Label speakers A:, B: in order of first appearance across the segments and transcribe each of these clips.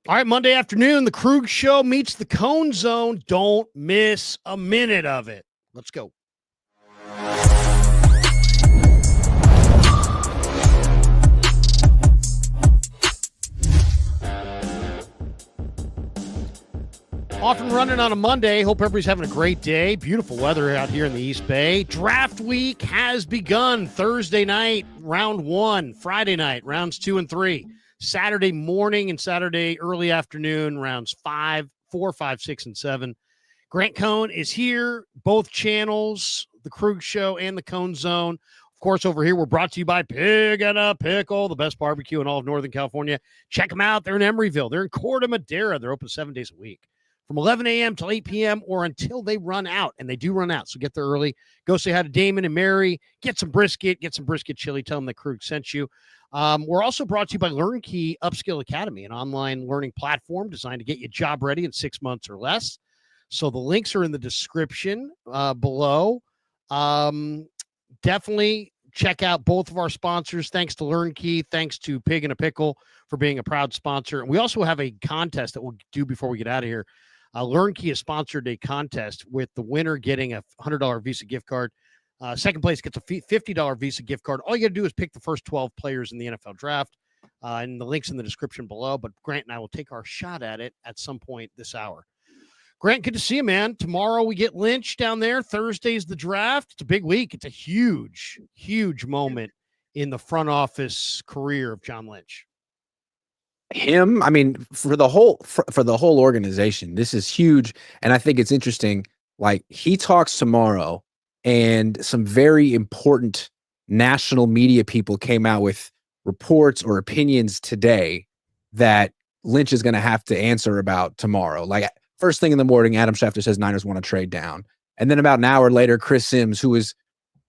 A: All right, Monday afternoon, the Krug Show meets the Cohn Zone. Don't miss a minute of it. Let's go. Off and running on a Monday. Hope everybody's having a great day. Beautiful weather out here in the East Bay. Draft week has begun. Thursday night, round 1. Friday night, rounds 2 and 3. Saturday morning and Saturday early afternoon, rounds 4, 5, 6, and 7. Grant Cohn is here. Both channels, the Krug Show and the Cohn Zone. Of course, over here, we're brought to you by Pig and a Pickle, the best barbecue in all of Northern California. Check them out. They're in Emeryville. They're in Corte Madera. They're open 7 days a week, from 11 a.m. till 8 p.m. or until they run out, and they do run out, so get there early. Go say hi to Damon and Mary. Get some brisket chili. Tell them that Krug sent you. We're also brought to you by LearnKey Upskill Academy, an online learning platform designed to get you job ready in 6 months or less. So the links are in the description below. Definitely check out both of our sponsors. Thanks to LearnKey. Thanks to Pig and a Pickle for being a proud sponsor. And we also have a contest that we'll do before we get out of here. LearnKey has sponsored a contest with the winner getting a $100 Visa gift card. Second place gets a $50 Visa gift card. All you got to do is pick the first 12 players in the NFL draft, and the link's in the description below. But Grant and I will take our shot at it at some point this hour. Grant, good to see you, man. Tomorrow we get Lynch down there. Thursday's the draft. It's a big week. It's a huge, huge moment in the front office career of John Lynch.
B: Him, I mean, for the whole organization, this is huge. And I think it's interesting. Like, he talks tomorrow, and some very important national media people came out with reports or opinions today that Lynch is going to have to answer about tomorrow. Like, first thing in the morning, Adam Schefter says Niners want to trade down. And then about an hour later, Chris Sims, who is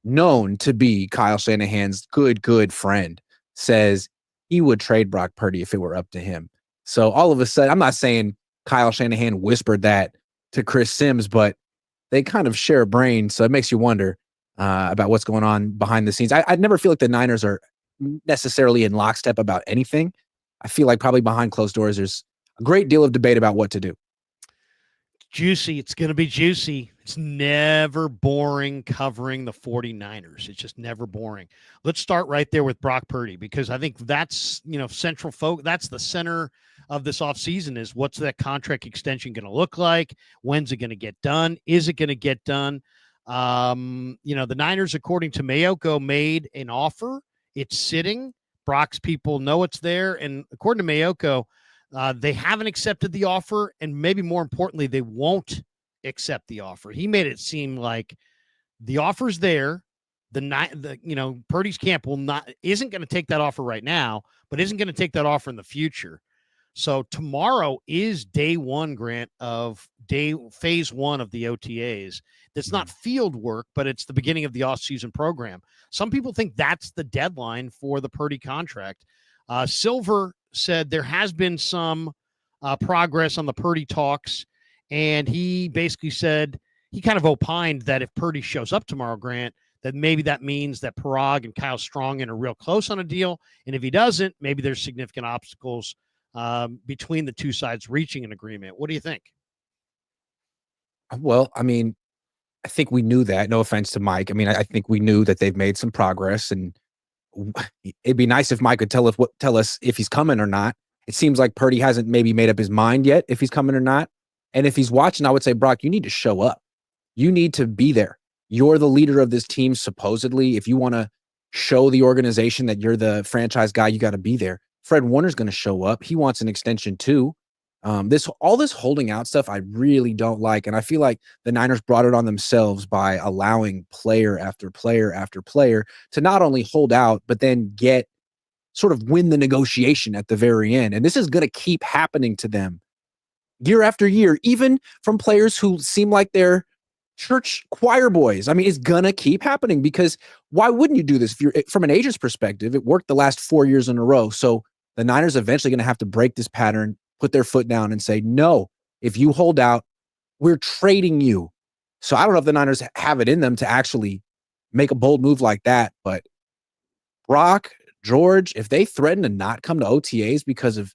B: known to be Kyle Shanahan's good friend, says he would trade Brock Purdy if it were up to him. So all of a sudden, I'm not saying Kyle Shanahan whispered that to Chris Sims, but they kind of share a brain. So it makes you wonder about what's going on behind the scenes. I never feel like the Niners are necessarily in lockstep about anything. I feel like probably behind closed doors, there's a great deal of debate about what to do.
A: Juicy. It's going to be juicy. It's never boring covering the 49ers. It's just never boring. Let's start right there with Brock Purdy, because I think that's, central folk. That's the center of this offseason, is what's that contract extension going to look like? When's it going to get done? Is it going to get done? The Niners, according to Mayoko, made an offer. It's sitting. Brock's people know it's there. And according to Mayoko, they haven't accepted the offer, and maybe more importantly, they won't accept the offer. He made it seem like the offer's there. Purdy's camp isn't going to take that offer right now, but isn't going to take that offer in the future. So tomorrow is day one, Grant, of phase one of the OTAs. That's not field work, but it's the beginning of the offseason program. Some people think that's the deadline for the Purdy contract. Silver said there has been some progress on the Purdy talks, and he basically said, he kind of opined that if Purdy shows up tomorrow, Grant, that maybe that means that Parag and Kyle Strongen are real close on a deal, and if he doesn't, maybe there's significant obstacles between the two sides reaching an agreement. What do you think?
B: Well, I mean, I think we knew that. No offense to Mike. I mean, I think we knew that they've made some progress, and it'd be nice if Mike could tell us if he's coming or not. It seems like Purdy hasn't maybe made up his mind yet if he's coming or not. And if he's watching, I would say, Brock, you need to show up. You need to be there. You're the leader of this team, supposedly. If you want to show the organization that you're the franchise guy, you got to be there. Fred Warner's going to show up. He wants an extension too. All this holding out stuff, I really don't like. And I feel like the Niners brought it on themselves by allowing player after player after player to not only hold out, but then win the negotiation at the very end. And this is going to keep happening to them year after year, even from players who seem like they're church choir boys. I mean, it's going to keep happening, because why wouldn't you do this? If you're from an agent's perspective, it worked the last 4 years in a row. So the Niners eventually going to have to break this pattern, put their foot down and say, no, if you hold out, we're trading you. So I don't know if the Niners have it in them to actually make a bold move like that. But Brock, George, if they threaten to not come to OTAs because of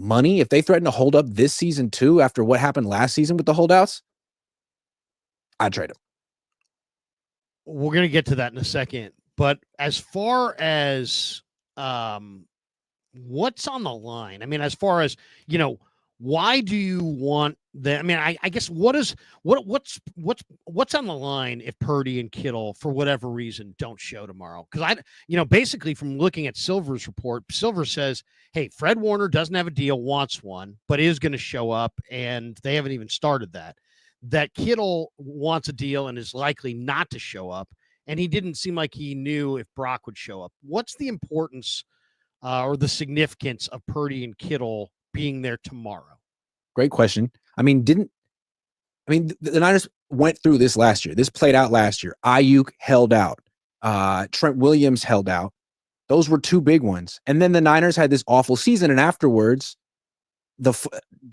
B: money, if they threaten to hold up this season too, after what happened last season with the holdouts, I'd trade him.
A: We're going to get to that in a second. But as far as what's on the line, I mean, as far as, why do you want that? I mean, I guess what's on the line if Purdy and Kittle, for whatever reason, don't show tomorrow? Because basically from looking at Silver's report, Silver says, hey, Fred Warner doesn't have a deal, wants one, but is going to show up, and they haven't even started that. That Kittle wants a deal and is likely not to show up, and he didn't seem like he knew if Brock would show up. What's the importance or the significance of Purdy and Kittle being there tomorrow?
B: Great question. The Niners went through this last year. This played out last year. Ayuk held out. Trent Williams held out. Those were two big ones. And then the Niners had this awful season, and afterwards,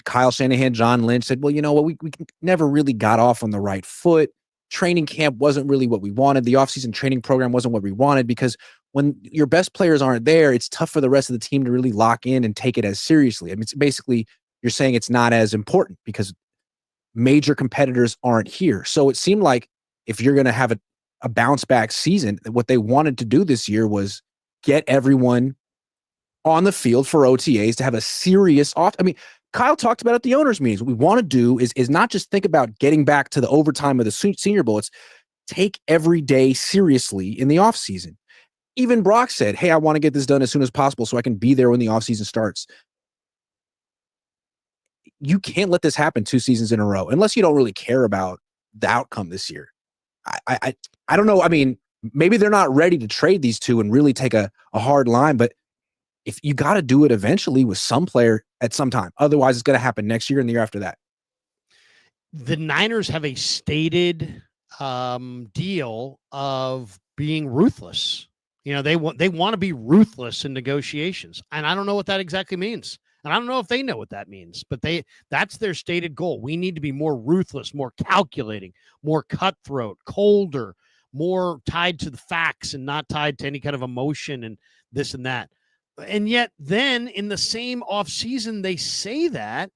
B: Kyle Shanahan, John Lynch said, well, you know what? We never really got off on the right foot. Training camp wasn't really what we wanted. The offseason training program wasn't what we wanted, because when your best players aren't there, it's tough for the rest of the team to really lock in and take it as seriously. I mean, it's basically, you're saying it's not as important because major competitors aren't here. So it seemed like if you're going to have a bounce back season, what they wanted to do this year was get everyone on the field for OTAs to have a serious off. I mean, Kyle talked about at the owners' meetings. What we want to do is not just think about getting back to the overtime of the Senior Bowl. It's take every day seriously in the offseason. Even Brock said, hey, I want to get this done as soon as possible so I can be there when the offseason starts. You can't let this happen 2 seasons in a row unless you don't really care about the outcome this year. I don't know. I mean, maybe they're not ready to trade these two and really take a hard line, but if you got to do it eventually with some player at some time, otherwise it's going to happen next year and the year after that.
A: The Niners have a stated deal of being ruthless. They want to be ruthless in negotiations, and I don't know what that exactly means. And I don't know if they know what that means, but that's their stated goal. We need to be more ruthless, more calculating, more cutthroat, colder, more tied to the facts and not tied to any kind of emotion and this and that. And yet then in the same offseason, they say that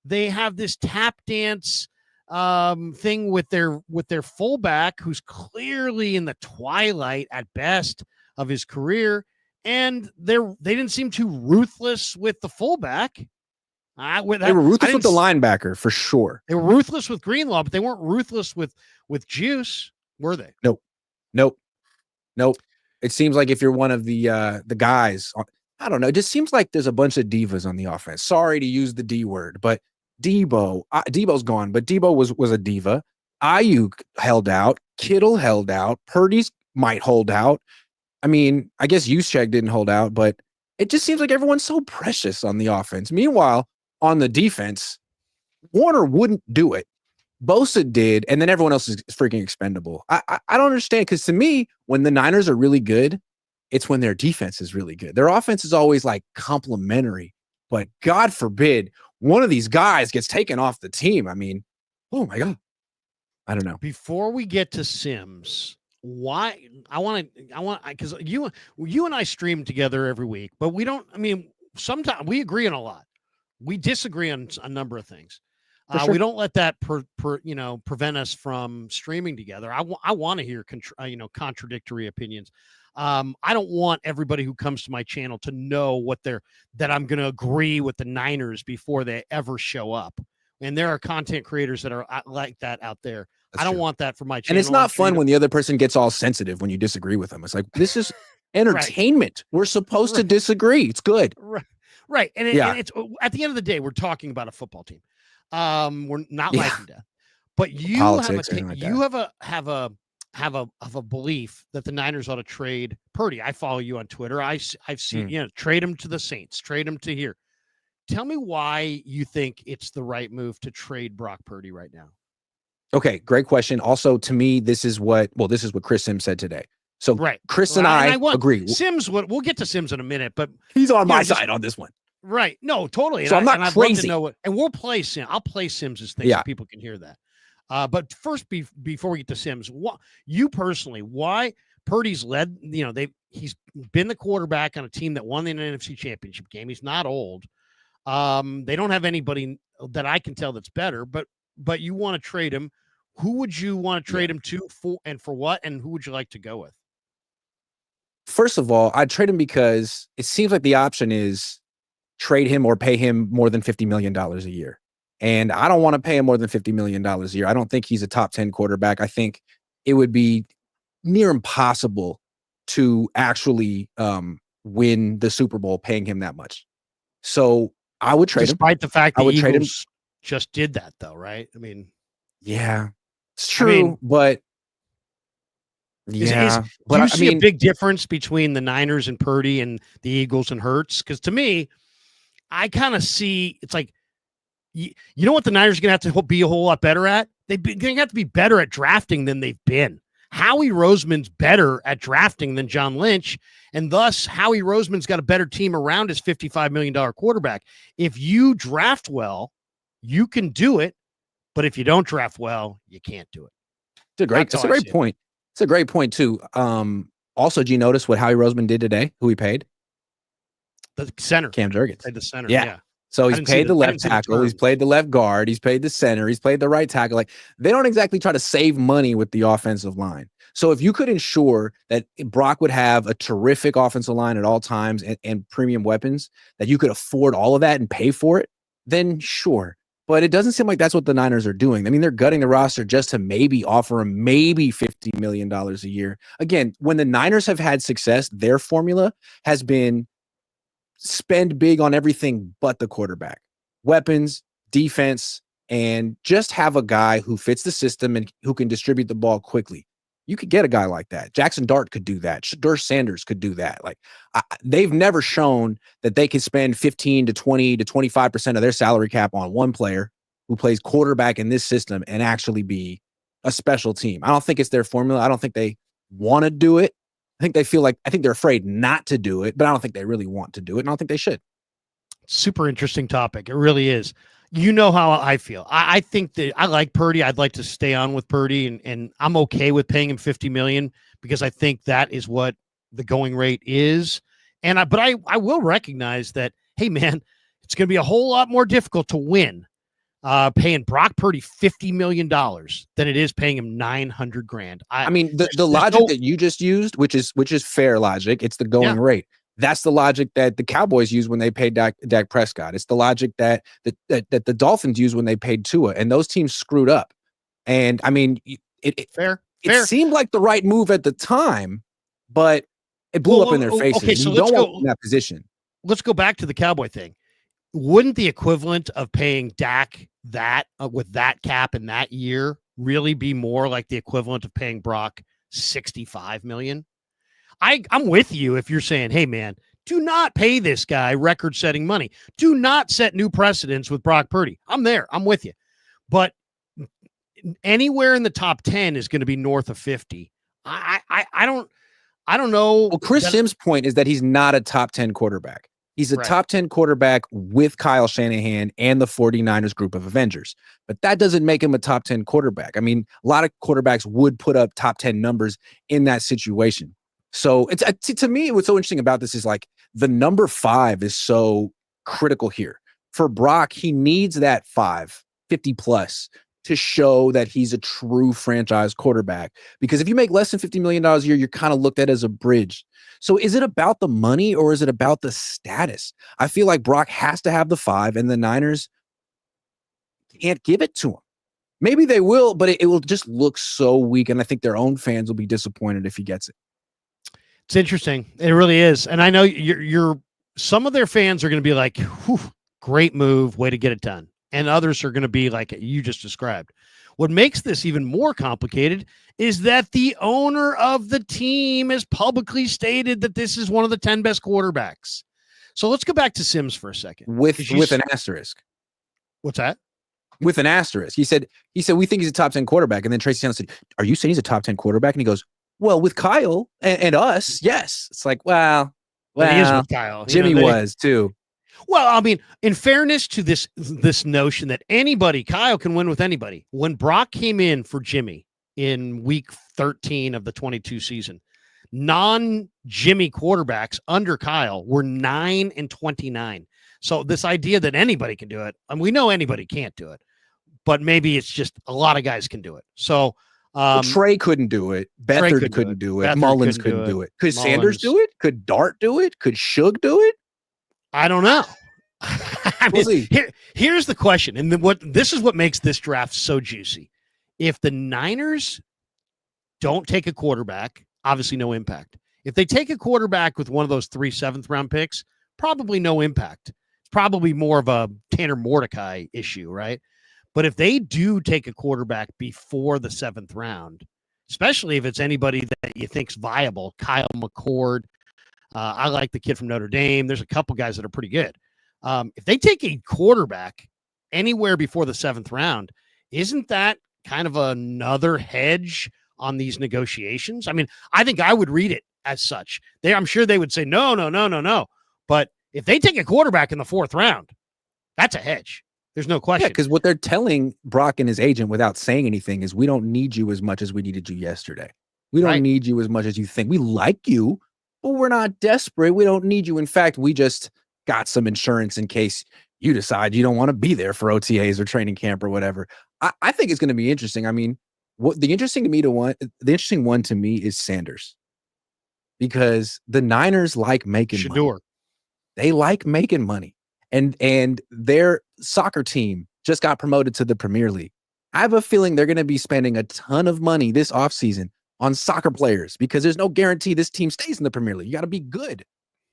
A: they have this tap dance thing with their fullback, who's clearly in the twilight at best of his career. And they didn't seem too ruthless with the fullback. They were
B: ruthless with the linebacker for sure.
A: They were ruthless with Greenlaw, but they weren't ruthless with Juice, were they?
B: Nope. It seems like if you're one of the guys, I don't know. It just seems like there's a bunch of divas on the offense. Sorry to use the D word, but Debo's gone, but Debo was a diva. Ayuk held out. Kittle held out. Purdy's might hold out. I mean, I guess Juszczyk didn't hold out, but it just seems like everyone's so precious on the offense. Meanwhile, on the defense, Warner wouldn't do it. Bosa did, and then everyone else is freaking expendable. I don't understand, because to me, when the Niners are really good, it's when their defense is really good. Their offense is always like complimentary, but God forbid one of these guys gets taken off the team. I mean, oh my God. I don't know.
A: Before we get to Sims, why because you and I stream together every week, but we don't. I mean, sometimes we agree on a lot. We disagree on a number of things. Sure. We don't let that prevent us from streaming together. I want to hear contradictory opinions. I don't want everybody who comes to my channel to know that I'm going to agree with the Niners before they ever show up. And there are content creators that are like that out there. I don't want that for my channel.
B: And it's not fun when the other person gets all sensitive when you disagree with them. It's like, this is entertainment. Right. We're supposed to disagree. It's good.
A: Right. And it's at the end of the day, we're talking about a football team. We're not life and death. But you have a belief that the Niners ought to trade Purdy. I follow you on Twitter. I've seen trade him to the Saints, trade him to here. Tell me why you think it's the right move to trade Brock Purdy right now.
B: Okay, great question. Also, to me, this is what Chris Sims said today. So Chris and I agree.
A: Sims, we'll get to Sims in a minute, but
B: he's on my side on this one.
A: Right. No, totally.
B: So I'm not crazy.
A: I'd love to know and we'll play Sims. I'll play Sims's thing so people can hear that. But first, before we get to Sims, you personally, why Purdy's led? He's been the quarterback on a team that won the NFC Championship game. He's not old. They don't have anybody that I can tell that's better, but you want to trade him. Who would you want to trade him to for what? And who would you like to go with?
B: First of all, I'd trade him because it seems like the option is trade him or pay him more than $50 million a year. And I don't want to pay him more than $50 million a year. I don't think he's a top 10 quarterback. I think it would be near impossible to actually win the Super Bowl paying him that much. So I would trade him.
A: Despite the fact that
B: trade him.
A: Just did that, though, right? I mean,
B: yeah, it's true, but yeah.
A: Do you see a big difference between the Niners and Purdy and the Eagles and Hurts? Because to me, I kind of see it's like, you know what the Niners are going to have to be a whole lot better at? They're going to have to be better at drafting than they've been. Howie Roseman's better at drafting than John Lynch, and thus Howie Roseman's got a better team around his $55 million quarterback. If you draft well, you can do it, but if you don't draft well, you can't do it.
B: It's a great point. It's a great point, too. Also, did you notice what Howie Roseman did today? Who he paid?
A: The center.
B: Cam Jurgens.
A: Paid the center,
B: yeah. So he's paid the left tackle. He's played the left guard. He's paid the center. He's played the right tackle. Like, they don't exactly try to save money with the offensive line. So if you could ensure that Brock would have a terrific offensive line at all times and premium weapons, that you could afford all of that and pay for it, then sure. But it doesn't seem like that's what the Niners are doing. I mean, they're gutting the roster just to maybe offer him maybe $50 million a year. Again, when the Niners have had success, their formula has been spend big on everything but the quarterback, weapons, defense, and just have a guy who fits the system and who can distribute the ball quickly. You could get a guy like that. Jackson Dart could do that. Shedeur Sanders could do that. Like, they've never shown that they can spend 15 to 20 to 25% of their salary cap on one player who plays quarterback in this system and actually be a special team. I don't think it's their formula. I don't think they want to do it. I think they're afraid not to do it, but I don't think they really want to do it. And I don't think they should.
A: Super interesting topic. It really is. You know how I feel. I think that I like Purdy. I'd like to stay on with Purdy, and I'm okay with paying him $50 million because I think that is what the going rate is. But I will recognize that, hey man, it's going to be a whole lot more difficult to win paying Brock Purdy $50 million than it is paying him $900,000.
B: I mean, the logic that you just used, which is fair logic, it's the going rate. That's the logic that the Cowboys use when they paid Dak Prescott. It's the logic that the Dolphins use when they paid Tua, and those teams screwed up. And I mean, it seemed like the right move at the time, but it blew up in their faces.
A: Okay, so
B: you don't want in that position.
A: Let's go back to the Cowboy thing. Wouldn't the equivalent of paying Dak that with that cap in that year really be more like the equivalent of paying Brock $65 million? I'm with you if you're saying, hey, man, do not pay this guy record-setting money. Do not set new precedents with Brock Purdy. I'm there. I'm with you. But anywhere in the top 10 is going to be north of 50. I don't know.
B: Well, Chris Sims' point is that he's not a top 10 quarterback. He's a top 10 quarterback with Kyle Shanahan and the 49ers group of Avengers. But that doesn't make him a top 10 quarterback. I mean, a lot of quarterbacks would put up top 10 numbers in that situation. So it's to me, what's so interesting about this is like the number 5 is so critical here. For Brock, he needs that 50 plus to show that he's a true franchise quarterback. Because if you make less than $50 million a year, you're kind of looked at as a bridge. So is it about the money or is it about the status? I feel like Brock has to have the 5 and the Niners can't give it to him. Maybe they will, but it will just look so weak. And I think their own fans will be disappointed if he gets it.
A: It's interesting. It really is. And I know some of their fans are going to be like, great move, way to get it done. And others are going to be like you just described. What makes this even more complicated is that the owner of the team has publicly stated that this is one of the 10 best quarterbacks. So let's go back to Sims for a second.
B: With an asterisk.
A: What's that?
B: With an asterisk. He said, we think he's a top 10 quarterback. And then Tracy Sanders said, are you saying he's a top 10 quarterback? And he goes, well, with Kyle and us, yes. It's like, well,
A: he is with Kyle.
B: Jimmy was too.
A: Well, I mean, in fairness to this notion that Kyle can win with anybody. When Brock came in for Jimmy in week 13 of the 22 season, non-Jimmy quarterbacks under Kyle were 9-29. So this idea that anybody can do it, and we know anybody can't do it, but maybe it's just a lot of guys can do it. So
B: Trey couldn't do it. Beathard couldn't do it. Mullins couldn't do it. Could Sanders do it? Could Dart do it? Could Shug do it?
A: I don't know. I mean, here's the question, and this is what makes this draft so juicy. If the Niners don't take a quarterback, obviously no impact. If they take a quarterback with one of those 3 7th-round picks, probably no impact. It's probably more of a Tanner Mordecai issue, right? But if they do take a quarterback before the 7th round, especially if it's anybody that you think's viable, Kyle McCord, I like the kid from Notre Dame. There's a couple guys that are pretty good. If they take a quarterback anywhere before the 7th round, isn't that kind of another hedge on these negotiations? I mean, I think I would read it as such. I'm sure they would say, no. But if they take a quarterback in the 4th round, that's a hedge. There's no question.
B: Yeah, because what they're telling Brock and his agent without saying anything is we don't need you as much as we needed you yesterday. We don't need you as much as you think. We like you, but we're not desperate. We don't need you. In fact, we just got some insurance in case you decide you don't want to be there for OTAs or training camp or whatever. I think it's going to be interesting. I mean, the interesting one to me is Sanders, because the Niners like making money. They like making money. And their soccer team just got promoted to the Premier League. I have a feeling they're going to be spending a ton of money this offseason on soccer players because there's no guarantee this team stays in the Premier League. You got to be good.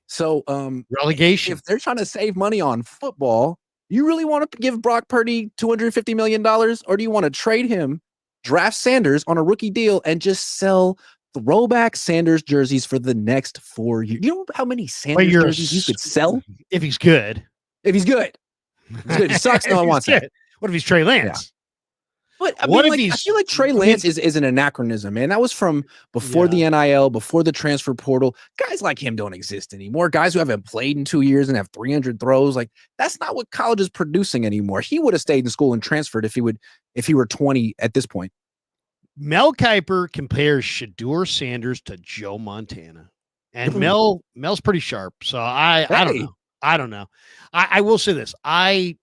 B: So
A: relegation.
B: If they're trying to save money on football, you really want to give Brock Purdy $250 million, or do you want to trade him, draft Sanders on a rookie deal, and just sell throwback Sanders jerseys for the next 4 years? You know how many Sanders jerseys you could sell?
A: If he's good.
B: If he's good. He's good. He sucks. No one wants that.
A: What if he's Trey Lance?
B: Yeah. But I feel like Trey Lance is an anachronism, man. That was from before the NIL, before the transfer portal. Guys like him don't exist anymore. Guys who haven't played in 2 years and have 300 throws, like that's not what college is producing anymore. He would have stayed in school and transferred if he were 20 at this point.
A: Mel Kiper compares Shedeur Sanders to Joe Montana, and Mel's pretty sharp. So I don't know. I will say this. I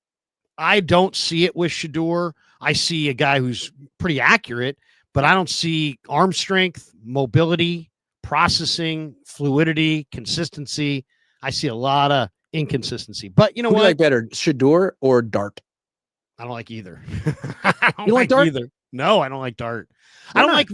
A: don't see it with Shedeur. I see a guy who's pretty accurate, but I don't see arm strength, mobility, processing, fluidity, consistency. I see a lot of inconsistency. But you know what?
B: Do you like better, Shedeur or Dart?
A: I don't like either.
B: You don't like Dart
A: either. No, I don't like Dart. I don't like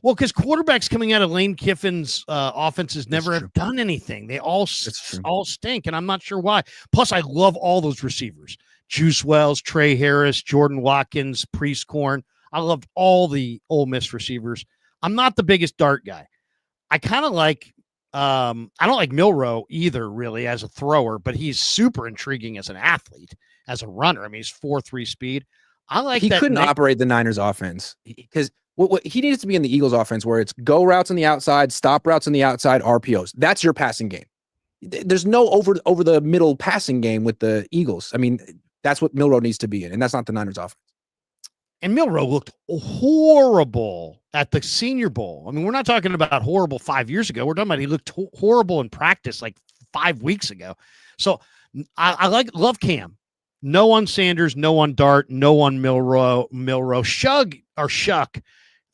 A: because quarterbacks coming out of Lane Kiffin's offenses never have done anything. They all stink, and I'm not sure why. Plus, I love all those receivers. Juice Wells, Trey Harris, Jordan Watkins, Priestcorn. I loved all the Ole Miss receivers. I'm not the biggest Dart guy. I kind of like I don't like Milroe either, really, as a thrower, but he's super intriguing as an athlete, as a runner. I mean, he's 4.3 speed. I like
B: he couldn't operate the Niners offense because what he needs to be in the Eagles offense where it's go routes on the outside, stop routes on the outside, RPOs. That's your passing game. There's no over the middle passing game with the Eagles. I mean, that's what Milroe needs to be in, and that's not the Niners offense.
A: And Milroe looked horrible at the Senior Bowl. I mean, we're not talking about horrible 5 years ago. We're talking about he looked horrible in practice like 5 weeks ago. So I love Cam. No on Sanders, no on Dart, no on Milroe. Shuck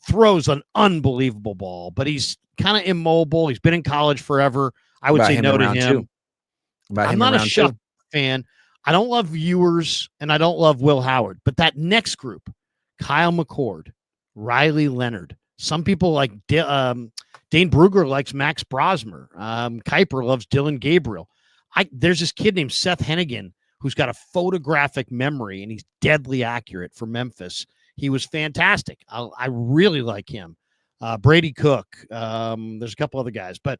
A: throws an unbelievable ball, but he's kind of immobile. He's been in college forever. I would say no to him. I'm not a Shuck fan. I don't love Ewers, and I don't love Will Howard. But that next group, Kyle McCord, Riley Leonard. Some people like Dane Brugler likes Max Brosmer. Kiper loves Dylan Gabriel. There's this kid named Seth Hennigan who's got a photographic memory, and he's deadly accurate for Memphis. He was fantastic. I really like him. Brady Cook. There's a couple other guys, but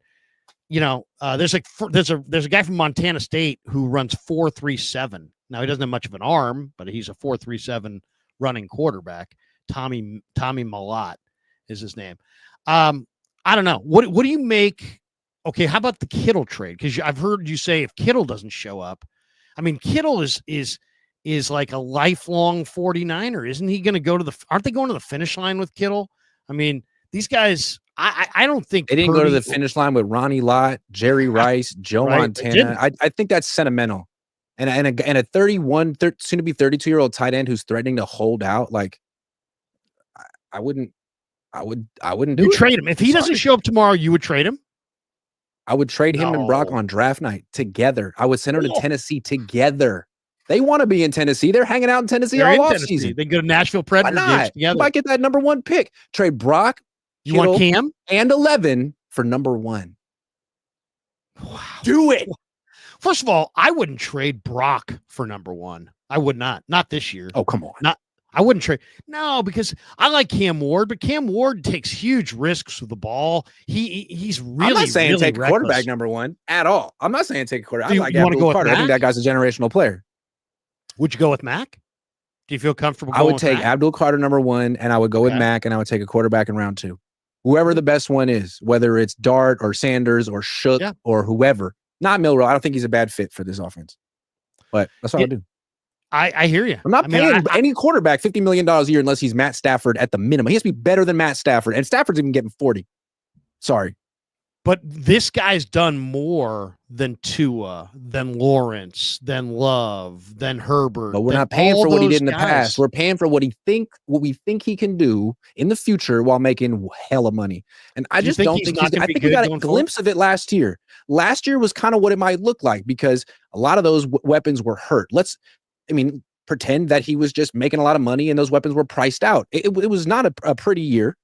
A: you know, there's a guy from Montana State who runs 4.37. Now he doesn't have much of an arm, but he's a 4.37 running quarterback. Tommy Malott is his name. I don't know. What do you make? Okay, how about the Kittle trade? Because I've heard you say if Kittle doesn't show up, I mean, Kittle is like a lifelong 49er. Isn't he going to go to aren't they going to the finish line with Kittle? I mean, these guys, I don't think
B: they didn't go to the finish line with Ronnie Lott, Jerry Rice, Joe Montana. I think that's sentimental. and a 31, soon to be 32-year-old tight end who's threatening to hold out, like I wouldn't do
A: You
B: it.
A: trade him. If he doesn't show up tomorrow, you would trade him?
B: I would trade him and Brock
A: No.
B: on draft night together. I would send him to Tennessee together. They want to be in Tennessee. They're hanging out in Tennessee all offseason.
A: They go to Nashville Predator games together.
B: You might get that number 1 pick. Trade Brock,
A: you want Cam?
B: And 11 for number 1.
A: Wow.
B: Do it.
A: First of all, I wouldn't trade Brock for number 1. I would not. Not this year.
B: Oh, come on.
A: I wouldn't trade. No, because I like Cam Ward, but Cam Ward takes huge risks with the ball. He's really,
B: I'm not saying
A: really
B: take
A: reckless.
B: Quarterback number 1 at all. I'm not saying take a quarterback.
A: You
B: I like
A: wanna go with
B: Carter. I think
A: Mac?
B: that guy's a generational player.
A: Would you go with Mac? Do you feel comfortable?
B: I
A: going
B: would
A: with
B: take
A: Mac?
B: Abdul Carter number 1, and I would go with Mac, and I would take a quarterback in round 2. Whoever the best one is, whether it's Dart or Sanders or Shook or whoever. Not Milroe. I don't think he's a bad fit for this offense. But that's what I do.
A: I hear you.
B: I'm not paying any quarterback $50 million a year unless he's Matt Stafford at the minimum. He has to be better than Matt Stafford, and Stafford's even getting 40. Sorry.
A: But this guy's done more than Tua, than Lawrence, than Love, than Herbert.
B: But we're not paying for what he did in the past. We're paying for what we think he can do in the future while making hella money. And I just don't think I think we got a glimpse of it last year. Last year was kind of what it might look like because a lot of those weapons were hurt. Pretend that he was just making a lot of money and those weapons were priced out. It was not a pretty year.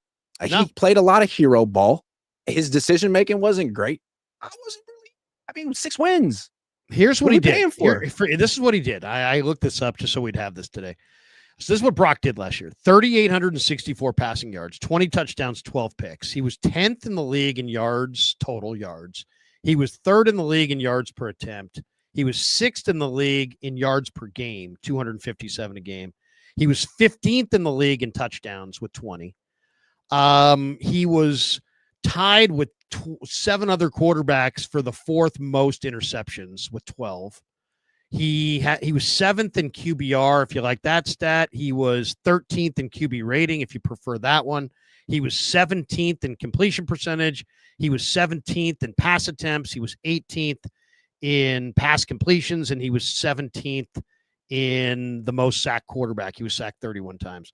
B: He played a lot of hero ball. His decision-making wasn't great. I wasn't really. 6 wins.
A: Here's what he did.
B: This
A: is what he did. I looked this up just so we'd have this today. So this is what Brock did last year. 3,864 passing yards, 20 touchdowns, 12 picks. He was 10th in the league in yards, total yards. He was 3rd in the league in yards per attempt. He was 6th in the league in yards per game, 257 a game. He was 15th in the league in touchdowns with 20. He was tied with 7 other quarterbacks for the 4th most interceptions with 12. He was 7th in QBR, if you like that stat. He was 13th in QB rating, if you prefer that one. He was 17th in completion percentage. He was 17th in pass attempts. He was 18th in pass completions, and he was 17th in the most sacked quarterback. He was sacked 31 times.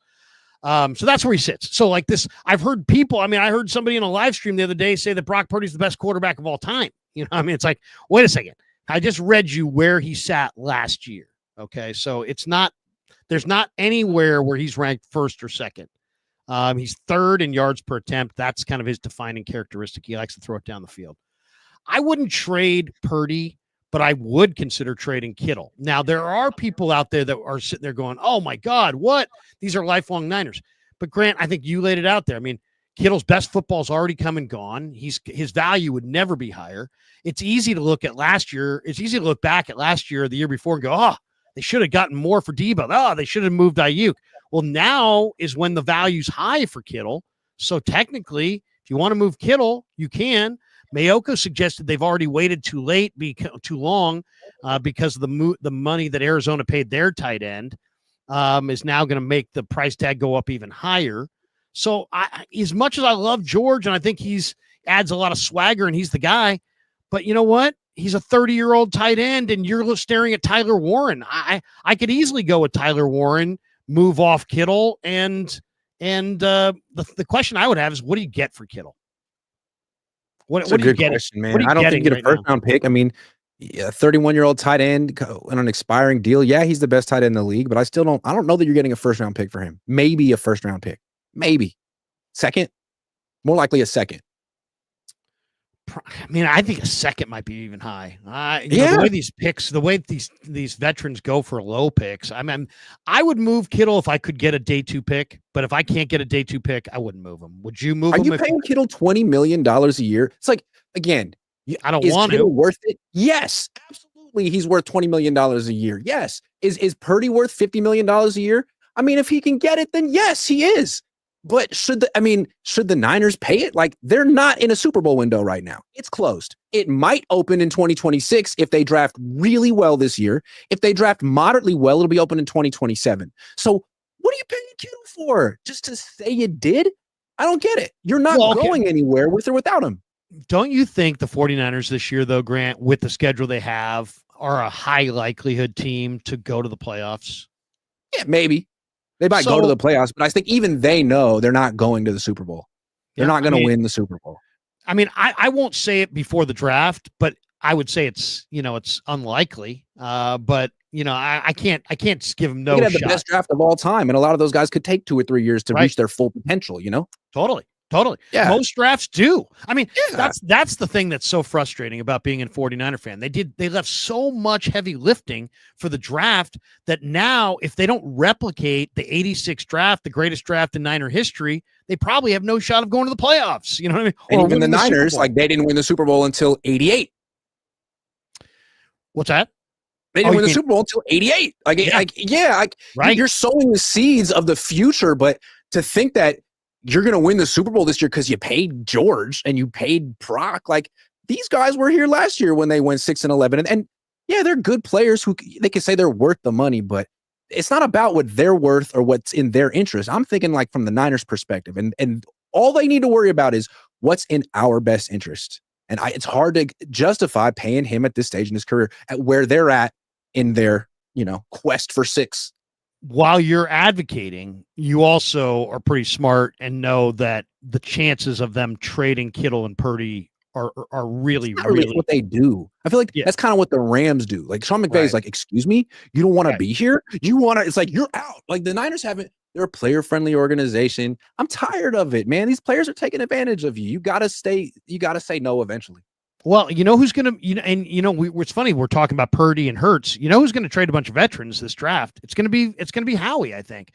A: So that's where he sits. So like this, I've heard people, I heard somebody in a live stream the other day say that Brock Purdy's the best quarterback of all time. It's like, wait a second. I just read you where he sat last year. Okay. So there's not anywhere where he's ranked 1st or 2nd. He's 3rd in yards per attempt. That's kind of his defining characteristic. He likes to throw it down the field. I wouldn't trade Purdy, but I would consider trading Kittle. Now, there are people out there that are sitting there going, oh, my God, what? These are lifelong Niners. But, Grant, I think you laid it out there. Kittle's best football's already come and gone. His value would never be higher. It's easy to look at last year. It's easy to look back at last year or the year before and go, they should have gotten more for Debo. They should have moved Ayuk. Well, now is when the value's high for Kittle. So, technically, if you want to move Kittle, you can. Mayoko suggested they've already waited too long because of the money that Arizona paid their tight end is now going to make the price tag go up even higher. So as much as I love George and I think he's adds a lot of swagger and he's the guy, but you know what? He's a 30-year-old tight end and you're staring at Tyler Warren. I could easily go with Tyler Warren, move off Kittle, and the question I would have is, what do you get for Kittle? What are you getting?
B: Question, man. I don't think you get a first-round pick. A 31-year-old tight end on an expiring deal. Yeah, he's the best tight end in the league, but I don't know that you're getting a first-round pick for him. Maybe a first-round pick. Maybe. Second? More likely a second.
A: I think a second might be even high. The way these picks, the way these veterans go for low picks. I would move Kittle if I could get a day 2 pick, but if I can't get a day 2 pick, I wouldn't move him. Would you move him? Are
B: you paying Kittle $20 million a year? It's like, again,
A: I don't want
B: Kittle worth it? Yes, absolutely. He's worth $20 million a year. Yes. Is Purdy worth $50 million a year? If he can get it, then yes, he is. But should the Niners pay it? Like, they're not in a Super Bowl window right now. It's closed. It might open in 2026 if they draft really well this year. If they draft moderately well, it'll be open in 2027. So what are you paying Kittle for? Just to say you did? I don't get it. You're not going anywhere with or without him.
A: Don't you think the 49ers this year, though, Grant, with the schedule they have, are a high likelihood team to go to the playoffs.
B: Yeah, maybe. They might go to the playoffs, but I think even they know they're not going to the Super Bowl. They're not going to win the Super Bowl.
A: I mean, I won't say it before the draft, but I would say it's unlikely. But I can't give them no shot.
B: They could have the best draft of all time, and a lot of those guys could take 2 or 3 years to reach their full potential.
A: Totally.
B: Yeah.
A: Most drafts do. I mean, that's the thing that's so frustrating about being a 49er fan. They left so much heavy lifting for the draft that now if they don't replicate the 86 draft, the greatest draft in Niner history, they probably have no shot of going to the playoffs. You know what I mean?
B: And even the Niners, they didn't win the Super Bowl until 88.
A: What's that?
B: They didn't win the Super Bowl until 88. Right. You're sowing the seeds of the future, but to think that you're going to win the Super Bowl this year because you paid George and you paid Brock. Like, these guys were here last year when they went 6-11. And yeah, they're good players who they can say they're worth the money, but it's not about what they're worth or what's in their interest. I'm thinking like from the Niners perspective, and all they need to worry about is what's in our best interest. And it's hard to justify paying him at this stage in his career at where they're at in their, quest for 6.
A: While you're advocating, you also are pretty smart and know that the chances of them trading Kittle and Purdy are really
B: what they do. I feel like that's kind of what the Rams do. Like Sean McVay is like, excuse me, you don't want to be here? You want to, it's like, you're out. Like the Niners they're a player-friendly organization. I'm tired of it, man. These players are taking advantage of you. You got to say no eventually.
A: Well, who's going to, it's funny. We're talking about Purdy and Hurts. Who's going to trade a bunch of veterans this draft? It's going to be Howie. I think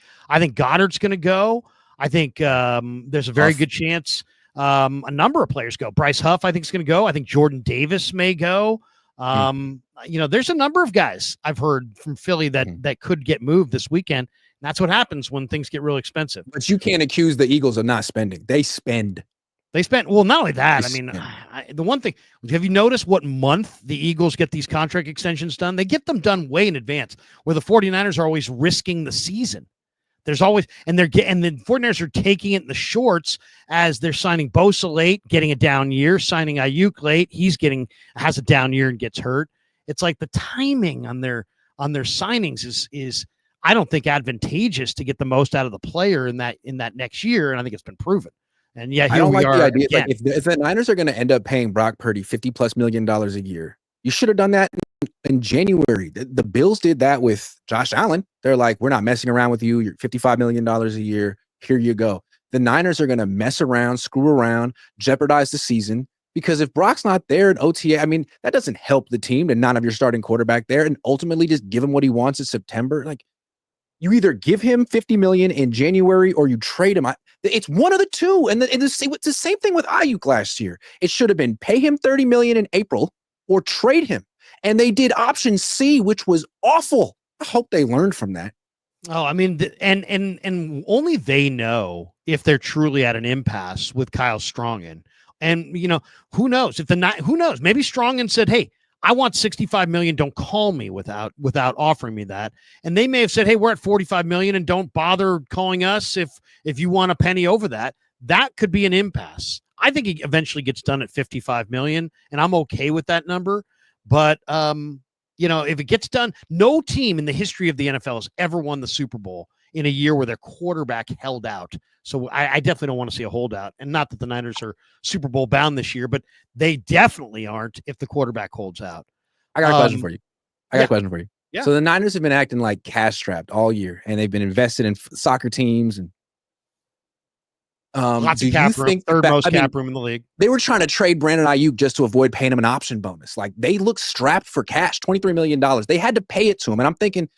A: Goddard's going to go. I think there's a very good chance a number of players go. Bryce Huff, I think, is going to go. I think Jordan Davis may go. There's a number of guys I've heard from Philly that could get moved this weekend. And that's what happens when things get really expensive.
B: But you can't accuse the Eagles of not spending. They spend.
A: They spent, well, not only that, the one thing, have you noticed what month the Eagles get these contract extensions done? They get them done way in advance, where the 49ers are always risking the season. There's always, and the 49ers are taking it in the shorts as they're signing Bosa late, getting a down year, signing Ayuk late. Has a down year and gets hurt. It's like the timing on their signings is I don't think advantageous to get the most out of the player in that next year. And I think it's been proven. And yeah,
B: I don't like the idea. Like if the Niners are going to end up paying Brock Purdy $50+ million a year, you should have done that in January. The Bills did that with Josh Allen. They're like, we're not messing around with you. You're $55 million a year. Here you go. The Niners are going to mess around, screw around, jeopardize the season, because if Brock's not there in OTA, that doesn't help the team to not have your starting quarterback there and ultimately just give him what he wants in September. Like, you either give him $50 million in January or you trade him. It's one of the two. And it's the same thing with Ayuk last year. It should have been pay him $30 million in April or trade him. And they did option C, which was awful. I hope they learned from that.
A: Oh, and only they know if they're truly at an impasse with Kyle Strongen. And who knows who knows? Maybe Strongen said, "Hey, I want $65 million. Don't call me without offering me that." And they may have said, "Hey, we're at $45 million and don't bother calling us if you want a penny over that." That could be an impasse. I think it eventually gets done at $55 million, and I'm okay with that number. But if it gets done, no team in the history of the NFL has ever won the Super Bowl in a year where their quarterback held out. So I definitely don't want to see a holdout. And not that the Niners are Super Bowl bound this year, but they definitely aren't if the quarterback holds out.
B: I got a question for you.
A: Yeah.
B: So the Niners have been acting like cash strapped all year, and they've been invested in soccer teams and
A: lots of cap room, third most cap room in the league.
B: They were trying to trade Brandon Ayuk just to avoid paying him an option bonus. Like, they look strapped for cash, $23 million. They had to pay it to him. And I'm thinking,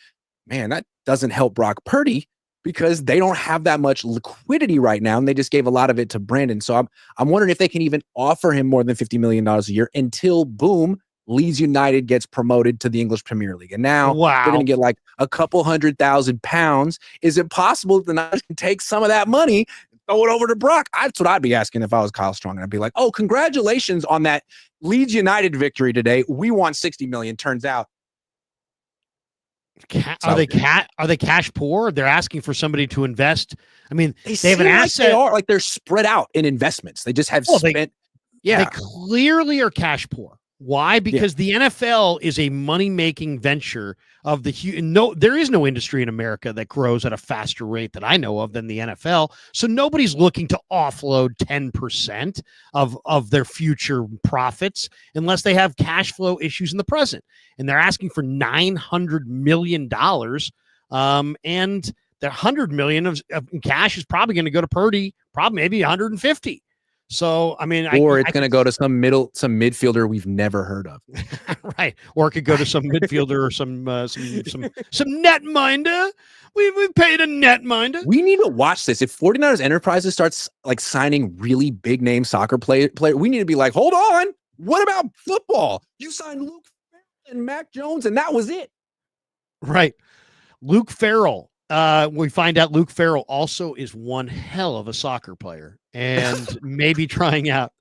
B: man, that doesn't help Brock Purdy because they don't have that much liquidity right now. And they just gave a lot of it to Brandon. So I'm wondering if they can even offer him more than $50 million a year until, boom, Leeds United gets promoted to the English Premier League. And now they're going to get like a couple £100,000. Is it possible that the Niners can take some of that money, throw it over to Brock? That's what I'd be asking if I was Kyle Strong. I'd be like, oh, congratulations on that Leeds United victory today. We won $60 million. Turns out.
A: Are they cash poor? They're asking for somebody to invest. They have an asset.
B: They are like they're spread out in investments. They just have spent.
A: They clearly are cash poor. Why? Because the NFL is a money-making venture of there is no industry in America that grows at a faster rate that I know of than the NFL. So nobody's looking to offload 10% of their future profits unless they have cash flow issues in the present. And they're asking for $900 million. And the $100 million of cash is probably going to go to Purdy, probably maybe 150. So, I mean,
B: or it's going to go to some midfielder we've never heard of.
A: Right. Or it could go to some midfielder or some netminder. We paid a netminder.
B: We need to watch this. If 49ers Enterprises starts like signing really big name soccer player, we need to be like, hold on. What about football? You signed Luke and Mac Jones, and that was it.
A: Right. Luke Farrell. We find out Luke Farrell also is one hell of a soccer player and maybe trying out.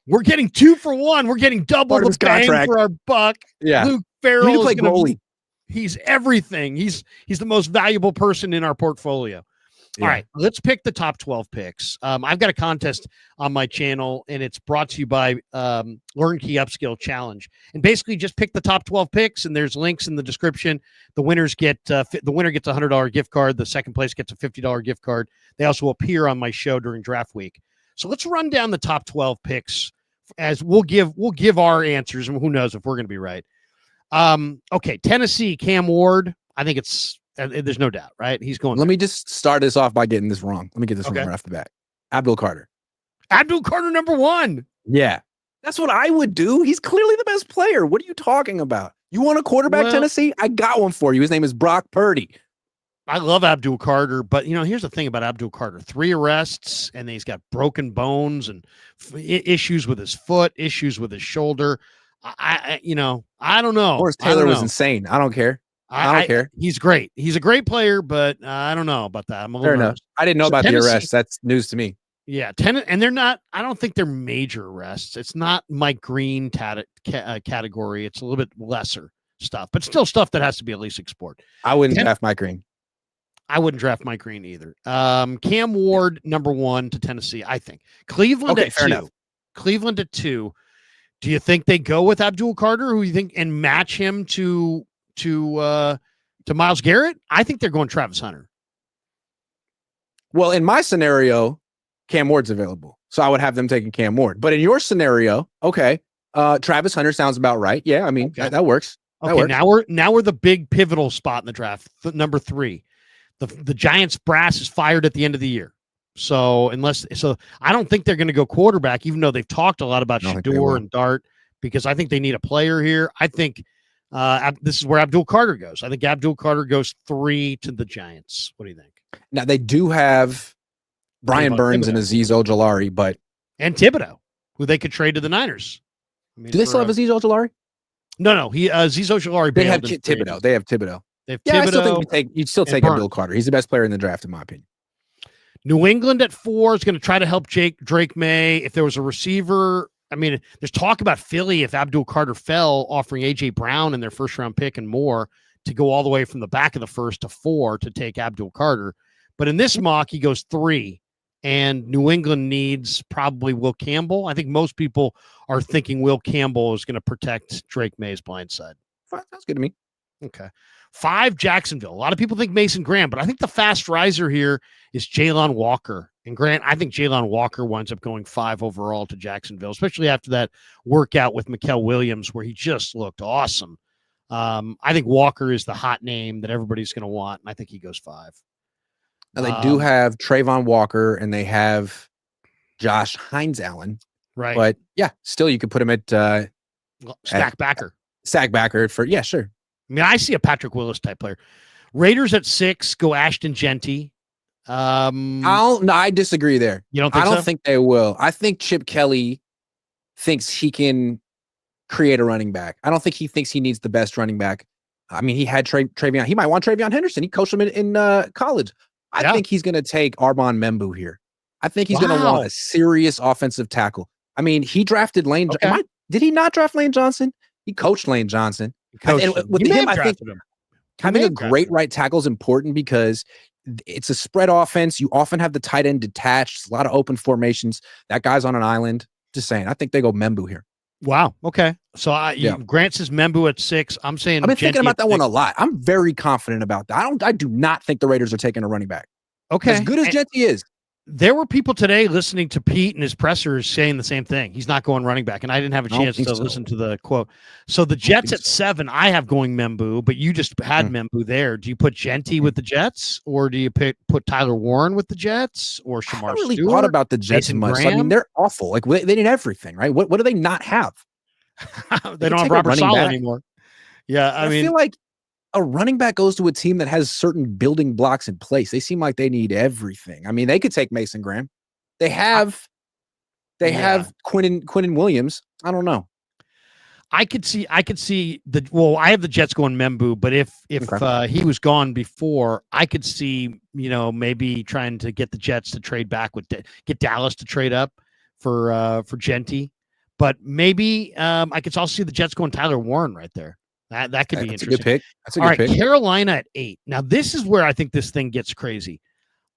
A: We're getting 2 for 1. We're getting double the bang for our buck.
B: Yeah.
A: Luke Farrell
B: is goalie.
A: He's everything. He's the most valuable person in our portfolio. Yeah. All right, let's pick the top 12 picks. I've got a contest on my channel, and it's brought to you by Learn Key Upskill Challenge. And basically, just pick the top 12 picks, and there's links in the description. The winner gets a $100 gift card. The second place gets a $50 gift card. They also appear on my show during draft week. So let's run down the top 12 picks as we'll give our answers, and who knows if we're going to be right. Okay, Tennessee, Cam Ward. I think there's no doubt, right? He's going.
B: Let me just start this off by getting this wrong. Let me get this wrong right off the bat. Abdul Carter,
A: number 1.
B: Yeah, that's what I would do. He's clearly the best player. What are you talking about? You want a quarterback, Tennessee? I got one for you. His name is Brock Purdy.
A: I love Abdul Carter, but here's the thing about Abdul Carter: 3 arrests, and then he's got broken bones and issues with his foot, issues with his shoulder. I don't know.
B: Morris Taylor was insane. I don't care. I don't care.
A: He's great. He's a great player, but I don't know about that. I'm a little nervous.
B: I didn't know about the arrests. That's news to me.
A: Yeah, and they're not. I don't think they're major arrests. It's not Mike Green category. It's a little bit lesser stuff, but still stuff that has to be at least explored.
B: I wouldn't draft Mike Green.
A: I wouldn't draft Mike Green either. Cam Ward, number 1 to Tennessee, I think. Cleveland at 2.
B: Enough.
A: Cleveland at 2. Do you think they go with Abdul Carter, who you think, and match him to Myles Garrett? I think they're going Travis Hunter.
B: Well, in my scenario, Cam Ward's available, so I would have them taking Cam Ward. But in your scenario, Travis Hunter sounds about right. Yeah, I mean that works. That works.
A: Now we're the big pivotal spot in the draft. Number 3, the Giants brass is fired at the end of the year. So I don't think they're going to go quarterback, even though they've talked a lot about Shador and Dart, because I think they need a player here. I think this is where Abdul Carter goes. I think Abdul Carter goes 3 to the Giants. What do you think?
B: Now they do have Brian Burns and Azeez Ojulari,
A: and Thibodeau, who they could trade to the Niners.
B: Do they still have Azeez Ojulari?
A: No. Azeez Ojulari.
B: They have Thibodeau. They have Thibodeau. I still think you'd still take Abdul Carter. He's the best player in the draft, in my opinion.
A: New England at 4 is going to try to help Drake May. If there was a receiver, I mean, there's talk about Philly, if Abdul Carter fell, offering A.J. Brown in their first-round pick and more to go all the way from the back of the first to 4 to take Abdul Carter. But in this mock, he goes 3, and New England needs probably Will Campbell. I think most people are thinking Will Campbell is going to protect Drake May's blind side.
B: Sounds good to me.
A: Okay. 5, Jacksonville. A lot of people think Mason Graham, but I think the fast riser here is Jalen Walker. And Grant, I think Jalen Walker winds up going 5 overall to Jacksonville, especially after that workout with Mikael Williams, where he just looked awesome. I think Walker is the hot name that everybody's going to want, and I think he goes 5.
B: Now they do have Trayvon Walker, and they have Josh Hines Allen.
A: Right.
B: But, yeah, still you could put him at
A: stack backer.
B: Stack backer for, yeah, sure.
A: I mean, I see a Patrick Willis type player. Raiders at 6 go Ashton Genty.
B: I disagree there.
A: You don't think
B: I don't think they will. I think Chip Kelly thinks he can create a running back. I don't think he thinks he needs the best running back. I mean, he had Travion. He might want Travion Henderson. He coached him in college. I think he's going to take Armand Membu here. I think he's going to want a serious offensive tackle. I mean, he drafted Lane. Okay. Did he not draft Lane Johnson? He coached Lane Johnson. With him, I think having a great right tackle is important because it's a spread offense. You often have the tight end detached. A lot of open formations. That guy's on an island. Just saying. I think they go Membu here.
A: Wow. Okay. So
B: Yeah.
A: Grant says Membu at 6. I'm saying
B: I've been thinking
A: Genty
B: about
A: at
B: that one
A: 6.
B: a lot. I'm very confident about that. I do not think the Raiders are taking a running back. As
A: Okay.
B: good as Genty is.
A: There were people today listening to Pete and his pressers saying the same thing. He's not going running back, and I didn't have a
B: I don't
A: chance
B: think
A: to
B: so.
A: listen to the quote. So the
B: I don't
A: Jets
B: think
A: at
B: so.
A: 7, I have going Membu, but you just had Membu there. Do you put Genty with the Jets, or do you put Tyler Warren with the Jets, or
B: I
A: Shamar
B: haven't really thought
A: Stewart,
B: about the Jets
A: Mason
B: much. I mean,
A: Graham?
B: they're awful. Like they need everything, right? What do they not have? They
A: They
B: could
A: don't have
B: take a
A: Robert
B: running
A: Sala
B: back.
A: anymore. Yeah,
B: I feel like a running back goes to a team that has certain building blocks in place. They seem like they need everything. I mean, they could take Mason Graham. They have Quinn Williams. I don't know.
A: I could see I have the Jets going Membu, but if he was gone before, I could see, maybe trying to get the Jets to trade back get Dallas to trade up for Genty. But maybe I could also see the Jets going Tyler Warren right there. That could be
B: That's
A: interesting.
B: A good pick. That's a
A: All
B: good
A: right,
B: pick.
A: Carolina at 8. Now this is where I think this thing gets crazy.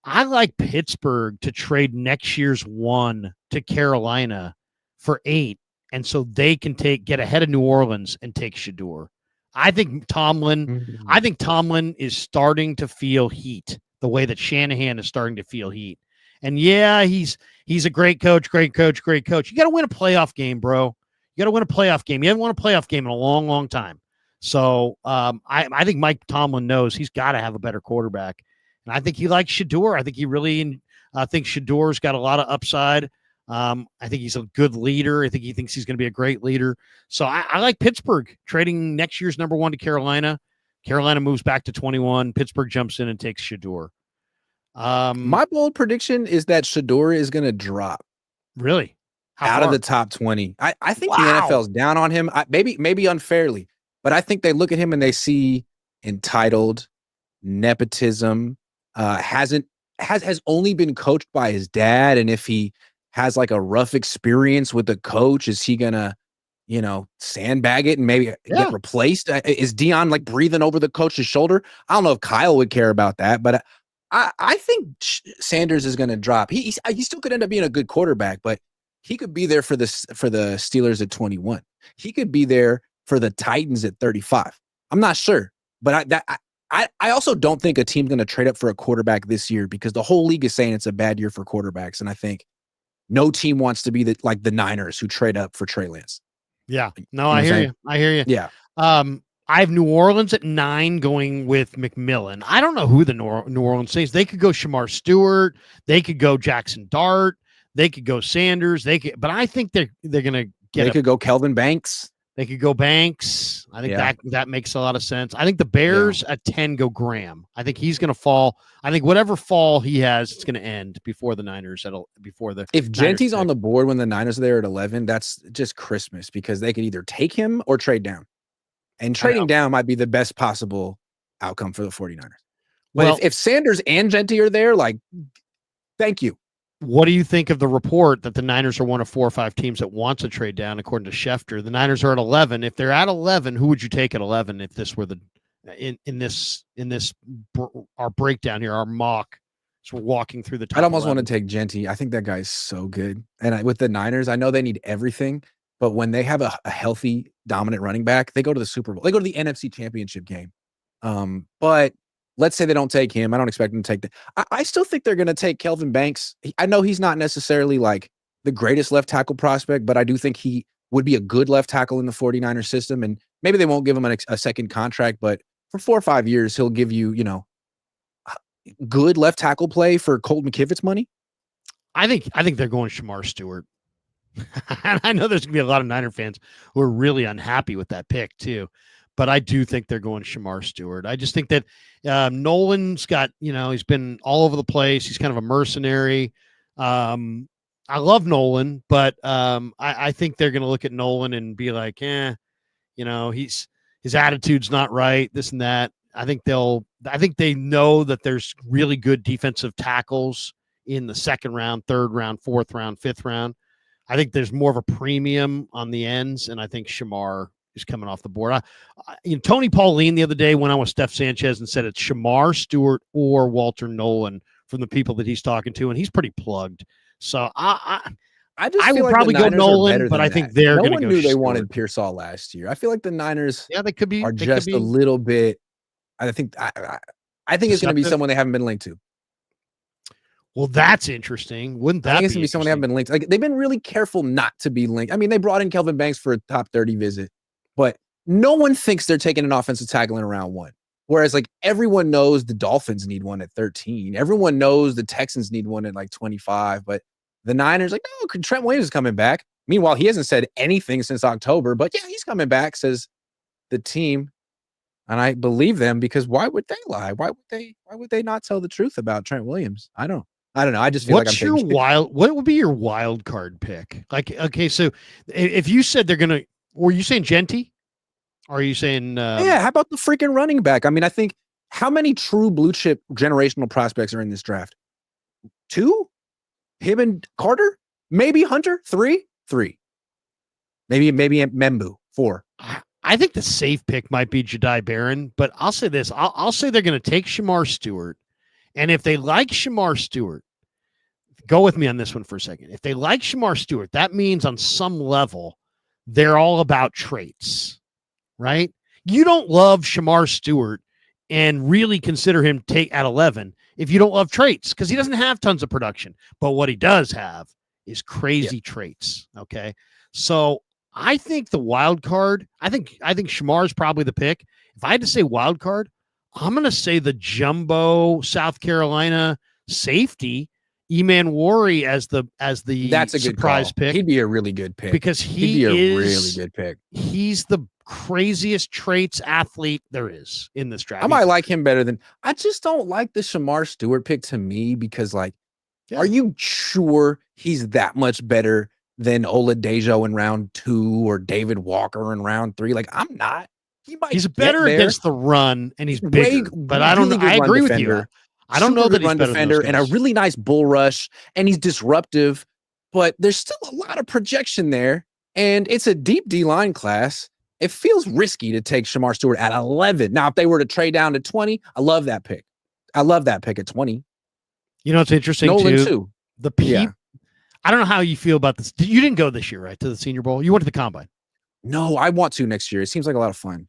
A: I like Pittsburgh to trade next year's 1 to Carolina for 8. And so they can get ahead of New Orleans and take Shador. I think Tomlin is starting to feel heat the way that Shanahan is starting to feel heat. And yeah, he's a great coach. You got to win a playoff game, bro. You got to win a playoff game. You haven't won a playoff game in a long, long time. So I think Mike Tomlin knows he's got to have a better quarterback. And I think he likes Shador. I think he really thinks Shador's got a lot of upside. I think he's a good leader. I think he thinks he's going to be a great leader. So I like Pittsburgh trading next year's number 1 to Carolina. Carolina moves back to 21. Pittsburgh jumps in and takes Shador.
B: My bold prediction is that Shador is going to drop.
A: Really?
B: Out of the top 20. I think the NFL's down on him. Maybe unfairly, but I think they look at him and they see entitled, nepotism, has only been coached by his dad. And if he has like a rough experience with the coach, is he gonna, sandbag it and maybe get replaced? Is Dion like breathing over the coach's shoulder? I don't know if Kyle would care about that, but I think Sanders is gonna drop. He still could end up being a good quarterback, but he could be there for the Steelers at 21. He could be there for the Titans at 35. I'm not sure, but I also don't think a team's going to trade up for a quarterback this year because the whole league is saying it's a bad year for quarterbacks. And I think no team wants to be like the Niners who trade up for Trey Lance. Yeah.
A: No, I hear you. I hear you.
B: Yeah.
A: I have New Orleans at 9 going with McMillan. I don't know who the New Orleans says. They could go Shamar Stewart. They could go Jackson Dart. They could go Sanders. But I think they're going to get.
B: They could go Kelvin Banks.
A: They could go Banks. I think that makes a lot of sense. I think the Bears at 10 go Graham. I think he's going to fall. I think whatever fall he has, it's going to end before the Niners.
B: If Genty's on the board when the Niners are there at 11, that's just Christmas because they could either take him or trade down. And trading down might be the best possible outcome for the 49ers. But if Sanders and Genty are there, like, thank you.
A: What do you think of the report that the Niners are one of 4 or 5 teams that wants to trade down, according to Schefter? The Niners are at 11. If they're at 11, who would you take at 11 if this were our breakdown here, our mock? So we're walking through the top.
B: I'd almost
A: 11.
B: want to take Genty. I think that guy's so good. And with the Niners, I know they need everything, but when they have a healthy, dominant running back, they go to the Super Bowl. They go to the NFC Championship game. But let's say they don't take him. I don't expect them to take that. I still think they're going to take Kelvin Banks. I know he's not necessarily like the greatest left tackle prospect, but I do think he would be a good left tackle in the 49ers system. And maybe they won't give him a second contract, but for 4 or 5 years, he'll give you, good left tackle play for Colt McKivitz money.
A: I think they're going Shamar Stewart. And I know there's going to be a lot of Niner fans who are really unhappy with that pick too. But I do think they're going Shamar Stewart. I just think that Nolan's got, he's been all over the place. He's kind of a mercenary. I love Nolan, but I think they're going to look at Nolan and be like, his attitude's not right, this and that. I think they know that there's really good defensive tackles in the 2nd round, 3rd round, 4th round, 5th round. I think there's more of a premium on the ends, and I think Shamar is coming off the board. Tony Pauline the other day went on with Steph Sanchez and said it's Shamar Stewart or Walter Nolan from the people that he's talking to, and he's pretty plugged. So I
B: I just
A: I
B: feel
A: would
B: like
A: probably
B: the
A: go
B: Niners are
A: Nolan,
B: better
A: but
B: than
A: I
B: that.
A: think they're
B: No
A: going to
B: one
A: go
B: knew they
A: Stewart.
B: wanted Pearsall last year. I feel like the Niners
A: Yeah, they could be.
B: are
A: They could
B: just a
A: be
B: little bit. I think it's going to be
A: deceptive.
B: someone they haven't been linked to.
A: Well, that's interesting. Wouldn't
B: I think
A: that
B: it's
A: be
B: going to be someone they haven't been linked. Like they've been really careful not to be linked. I mean, they brought in Kelvin Banks for a top 30 visit, but no one thinks they're taking an offensive tackle in round 1. Whereas like everyone knows the Dolphins need one at 13. Everyone knows the Texans need one at like 25, but the Niners like, no, Trent Williams is coming back. Meanwhile, he hasn't said anything since October, but yeah, he's coming back, says the team. And I believe them because why would they lie? Why would they not tell the truth about Trent Williams? I don't know. I just feel like I'm
A: What's your what would be your wild card pick? Like, okay, so if you said they're going to, were you saying Genty? Or are you saying
B: yeah, how about the freaking running back? I mean, I think how many true blue chip generational prospects are in this draft? 2? Him and Carter? Maybe Hunter? 3? Maybe Membu? 4.
A: I think the safe pick might be Jedi Barron, but I'll say this. I'll say they're going to take Shamar Stewart. And if they like Shamar Stewart, go with me on this one for a second. If they like Shamar Stewart, that means on some level, they're all about traits, right? You don't love Shamar Stewart and really consider him take at 11 if you don't love traits, because he doesn't have tons of production. But what he does have is crazy traits. Okay. So I think the wild card, I think Shamar is probably the pick. If I had to say wild card, I'm going to say the jumbo South Carolina safety, Eman Wari as the
B: That's a good
A: surprise pick.
B: He'd be a really good pick
A: because
B: he'd be a really good pick.
A: He's the craziest traits athlete there is in this draft.
B: I might like him better than I just don't like the Shamar Stewart pick to me because like, are you sure he's that much better than Oladejo in round 2 or David Walker in round 3? Like I'm not.
A: He's better against the run and he's bigger, but I don't know. I agree with you. I don't know that he's better than those guys.
B: And a really nice bull rush, and he's disruptive, but there's still a lot of projection there, and it's a deep D-line class. It feels risky to take Shamar Stewart at 11. Now, if they were to trade down to 20, I love that pick. I love that pick at 20.
A: You know, it's interesting
B: Nolan
A: too. I don't know how you feel about this. You didn't go this year, right, to the Senior Bowl? You went to the Combine.
B: No, I want to next year. It seems like a lot of fun.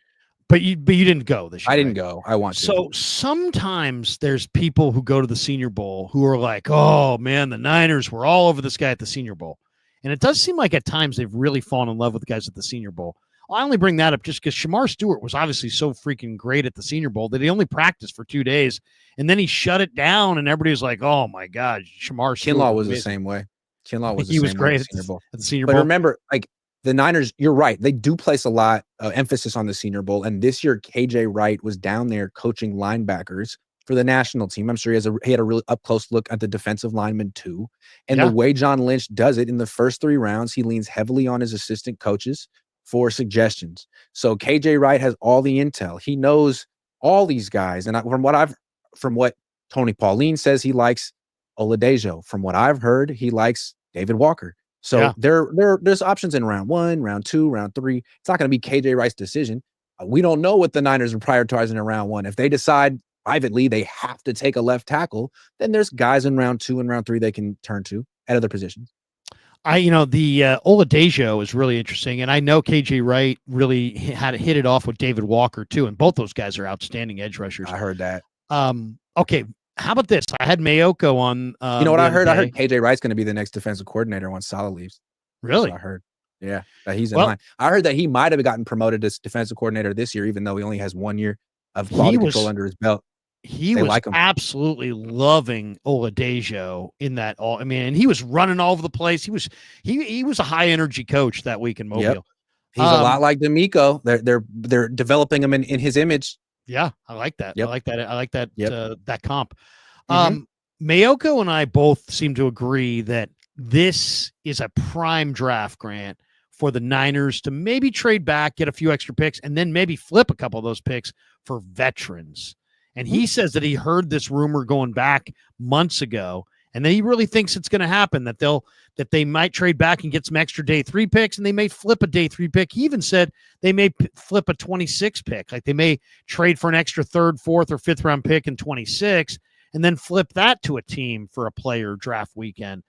A: But you didn't go this year.
B: I didn't go. I want to.
A: So sometimes there's people who go to the Senior Bowl who are like, oh, man, the Niners were all over this guy at the Senior Bowl. And it does seem like at times they've really fallen in love with the guys at the Senior Bowl. I only bring that up just because Shamar Stewart was obviously so freaking great at the Senior Bowl that he only practiced for 2 days, and then he shut it down, and everybody was like, oh, my God, Shamar Stewart.
B: Kinlaw was the same way. Kinlaw was the same
A: great
B: at the Senior Bowl.
A: At the Senior Bowl.
B: But remember, like, the Niners, you're right. They do place a lot of emphasis on the Senior Bowl. And this year, KJ Wright was down there coaching linebackers for the national team. I'm sure he had a really up close look at the defensive linemen too. And the way John Lynch does it in the first 3 rounds, he leans heavily on his assistant coaches for suggestions. So KJ Wright has all the intel. He knows all these guys. And from what Tony Pauline says, he likes Oladejo. From what I've heard, he likes David Walker. So there's options in round 1, round 2, round 3. It's not going to be KJ Wright's decision. We don't know what the Niners are prioritizing in round 1. If they decide privately they have to take a left tackle, then there's guys in round 2 and round 3 they can turn to at other positions.
A: The Oladejo is really interesting, and I know KJ Wright really had hit it off with David Walker too, and both those guys are outstanding edge rushers.
B: I heard that.
A: Okay. How about this? I had Mayoko on.
B: You know what I heard? I heard KJ Wright's going to be the next defensive coordinator once Saleh leaves.
A: Really?
B: I heard. Yeah, that he's in line. I heard that he might have gotten promoted as defensive coordinator this year, even though he only has 1 year of quality control under his belt.
A: He was absolutely loving Oladejo in that. And he was running all over the place. He was a high energy coach that week in Mobile.
B: Yep. He's a lot like D'Amico. They're developing him in his image.
A: Yeah, I like that.
B: Yep.
A: I like that. I like that.
B: Yep.
A: That comp. Mayoko and I both seem to agree that this is a prime draft, Grant, for the Niners to maybe trade back, get a few extra picks, and then maybe flip a couple of those picks for veterans. And he says that he heard this rumor going back months ago, and that he really thinks it's going to happen, that they might trade back and get some extra day 3 picks, and they may flip a day 3 pick. He even said they may flip a 26 pick. Like they may trade for an extra 3rd, 4th, or 5th round pick in 26, and then flip that to a team for a player draft weekend.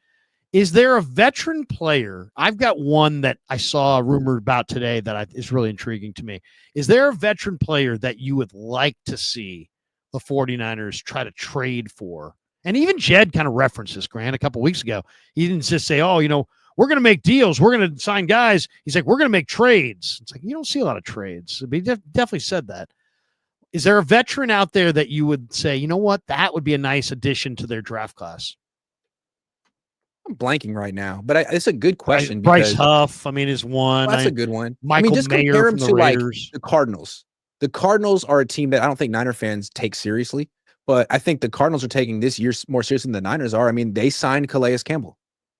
A: Is there a veteran player? I've got one that I saw rumored about today that is really intriguing to me. Is there a veteran player that you would like to see the 49ers try to trade for? And even Jed kind of referenced this, Grant, a couple weeks ago. He didn't just say, oh, we're going to make deals. We're going to sign guys. He's like, we're going to make trades. It's like, you don't see a lot of trades. But he definitely said that. Is there a veteran out there that you would say, you know what, that would be a nice addition to their draft class?
B: I'm blanking right now, but it's a good question.
A: Bryce Huff, is one.
B: That's a good one.
A: Michael
B: just
A: Mayer
B: compare him
A: from
B: to
A: the Raiders.
B: the Cardinals. The Cardinals are a team that I don't think Niner fans take seriously, but I think the Cardinals are taking this year more seriously than the Niners are. They signed Calais Campbell.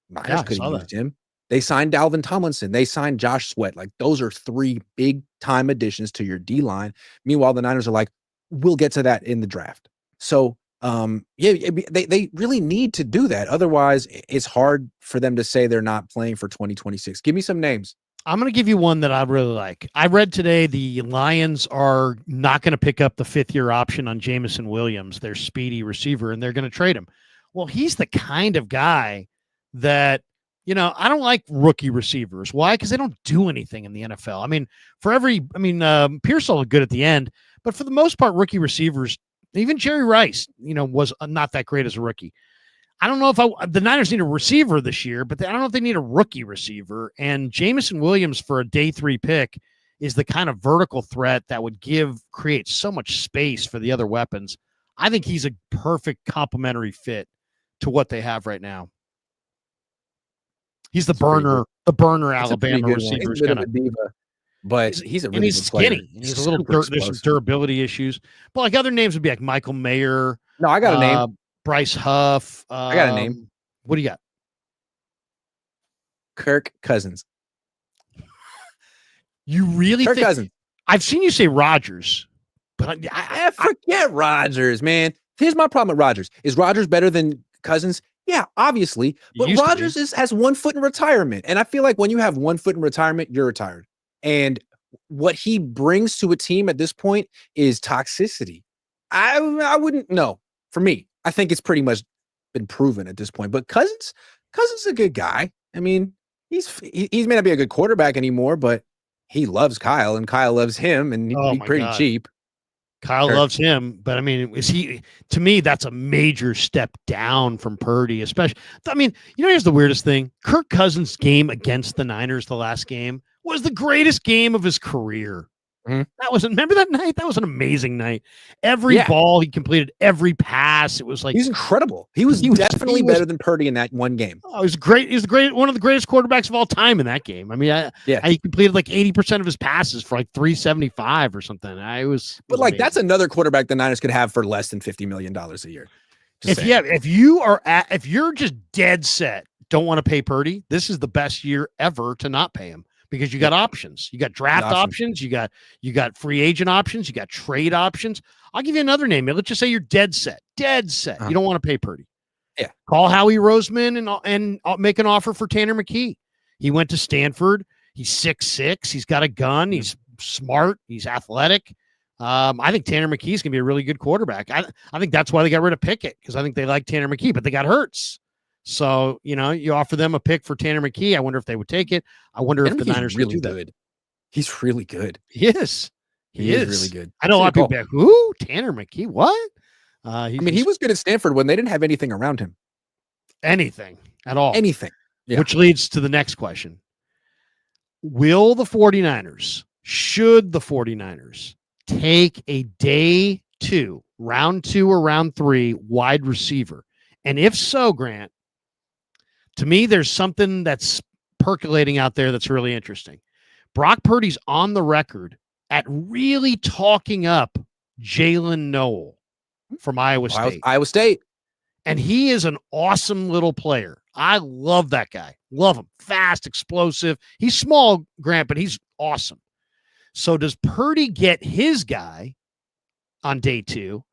B: Niners could have used him. They signed Dalvin Tomlinson. They signed Josh Sweat. Like, those are 3 big-time additions to your D-line. Meanwhile, the Niners are like, we'll get to that in the draft. So, they really need to do that. Otherwise, it's hard for them to say they're not playing for 2026. Give me some names.
A: I'm going to give you one that I really like. I read today the Lions are not going to pick up the 5th-year option on Jamison Williams, their speedy receiver, and they're going to trade him. Well, he's the kind of guy that, I don't like rookie receivers. Why? Because they don't do anything in the NFL. Pearsall looked good at the end, but for the most part, rookie receivers, even Jerry Rice, was not that great as a rookie. I don't know if the Niners need a receiver this year, but I don't know if they need a rookie receiver. And Jamison Williams for a day 3 pick is the kind of vertical threat that would create so much space for the other weapons. I think he's a perfect complementary fit to what they have right now. He's the burner Alabama receiver.
B: He's a bit of a diva, but he's a really good player.
A: Skinny. He's a little there's some durability issues. But like other names would be like Michael Mayer.
B: No, I got a name.
A: Bryce Huff.
B: I got a name.
A: What do you got?
B: Kirk Cousins.
A: You really
B: Kirk Cousins?
A: I've seen you say Rodgers, but
B: I forget Rodgers, man. Here's my problem with Rodgers. Is Rodgers better than Cousins? Yeah, obviously. But Rodgers has 1 foot in retirement. And I feel like when you have 1 foot in retirement, you're retired. And what he brings to a team at this point is toxicity. I wouldn't know. For me, I think it's pretty much been proven at this point. But Cousins is a good guy. He's may not be a good quarterback anymore, but he loves Kyle, and Kyle loves him, and he's pretty cheap.
A: Kyle loves him, but is he? To me, that's a major step down from Purdy, especially. Here's the weirdest thing: Kirk Cousins' game against the Niners, the last game, was the greatest game of his career. Mm-hmm. Remember that night? That was an amazing night. Every ball he completed, every pass. It was like
B: he's incredible. He was definitely better than Purdy in that one game.
A: Oh, he was great. He was one of the greatest quarterbacks of all time in that game. He completed like 80% of his passes for like 375 or something.
B: That's another quarterback the Niners could have for less than $50 million a year.
A: If you're just dead set, don't want to pay Purdy, this is the best year ever to not pay him. Because you got options, you got draft options, you got free agent options, you got trade options. I'll give you another name. Let's just say you're dead set. You don't want to pay Purdy.
B: Yeah.
A: Call Howie Roseman and make an offer for Tanner McKee. He went to Stanford. He's 6'6". He's got a gun. He's smart. He's athletic. I think Tanner McKee is going to be a really good quarterback. I think that's why they got rid of Pickett, because I think they like Tanner McKee, but they got Hurts. So, you offer them a pick for Tanner McKee. I wonder if they would take it. I wonder if the Niners
B: really
A: would do
B: good.
A: That.
B: He's really good.
A: He is.
B: He is really good.
A: I know a lot of people be like, who? Tanner McKee? What?
B: He was good at Stanford when they didn't have anything around him.
A: Anything at all.
B: Anything. Yeah.
A: Which leads to the next question. Should the 49ers take a day 2, round 2 or round 3 wide receiver? And if so, Grant, to me, there's something that's percolating out there that's really interesting. Brock Purdy's on the record at really talking up Jalen Noel from Iowa State. And he is an awesome little player. I love that guy. Love him. Fast, explosive. He's small, Grant, but he's awesome. So does Purdy get his guy on day 2?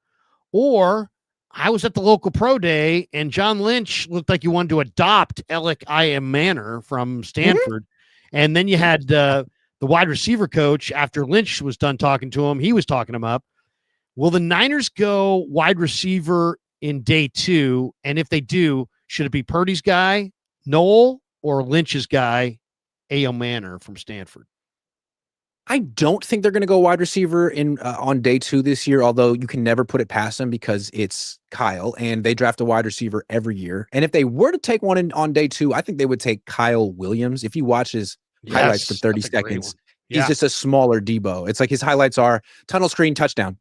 A: Or I was at the local pro day, and John Lynch looked like he wanted to adopt Alec Manor from Stanford. Mm-hmm. And then you had the wide receiver coach, after Lynch was done talking to him, he was talking him up. Will the Niners go wide receiver in day 2? And if they do, should it be Purdy's guy Noel or Lynch's guy, A.O. Manor from Stanford?
B: I don't think they're going to go wide receiver in on day 2 this year, although you can never put it past them because it's Kyle and they draft a wide receiver every year. And if they were to take one on day 2, I think they would take Kyle Williams. If you watch his highlights for 30 seconds, he's just a smaller Debo. It's like his highlights are tunnel screen, touchdown.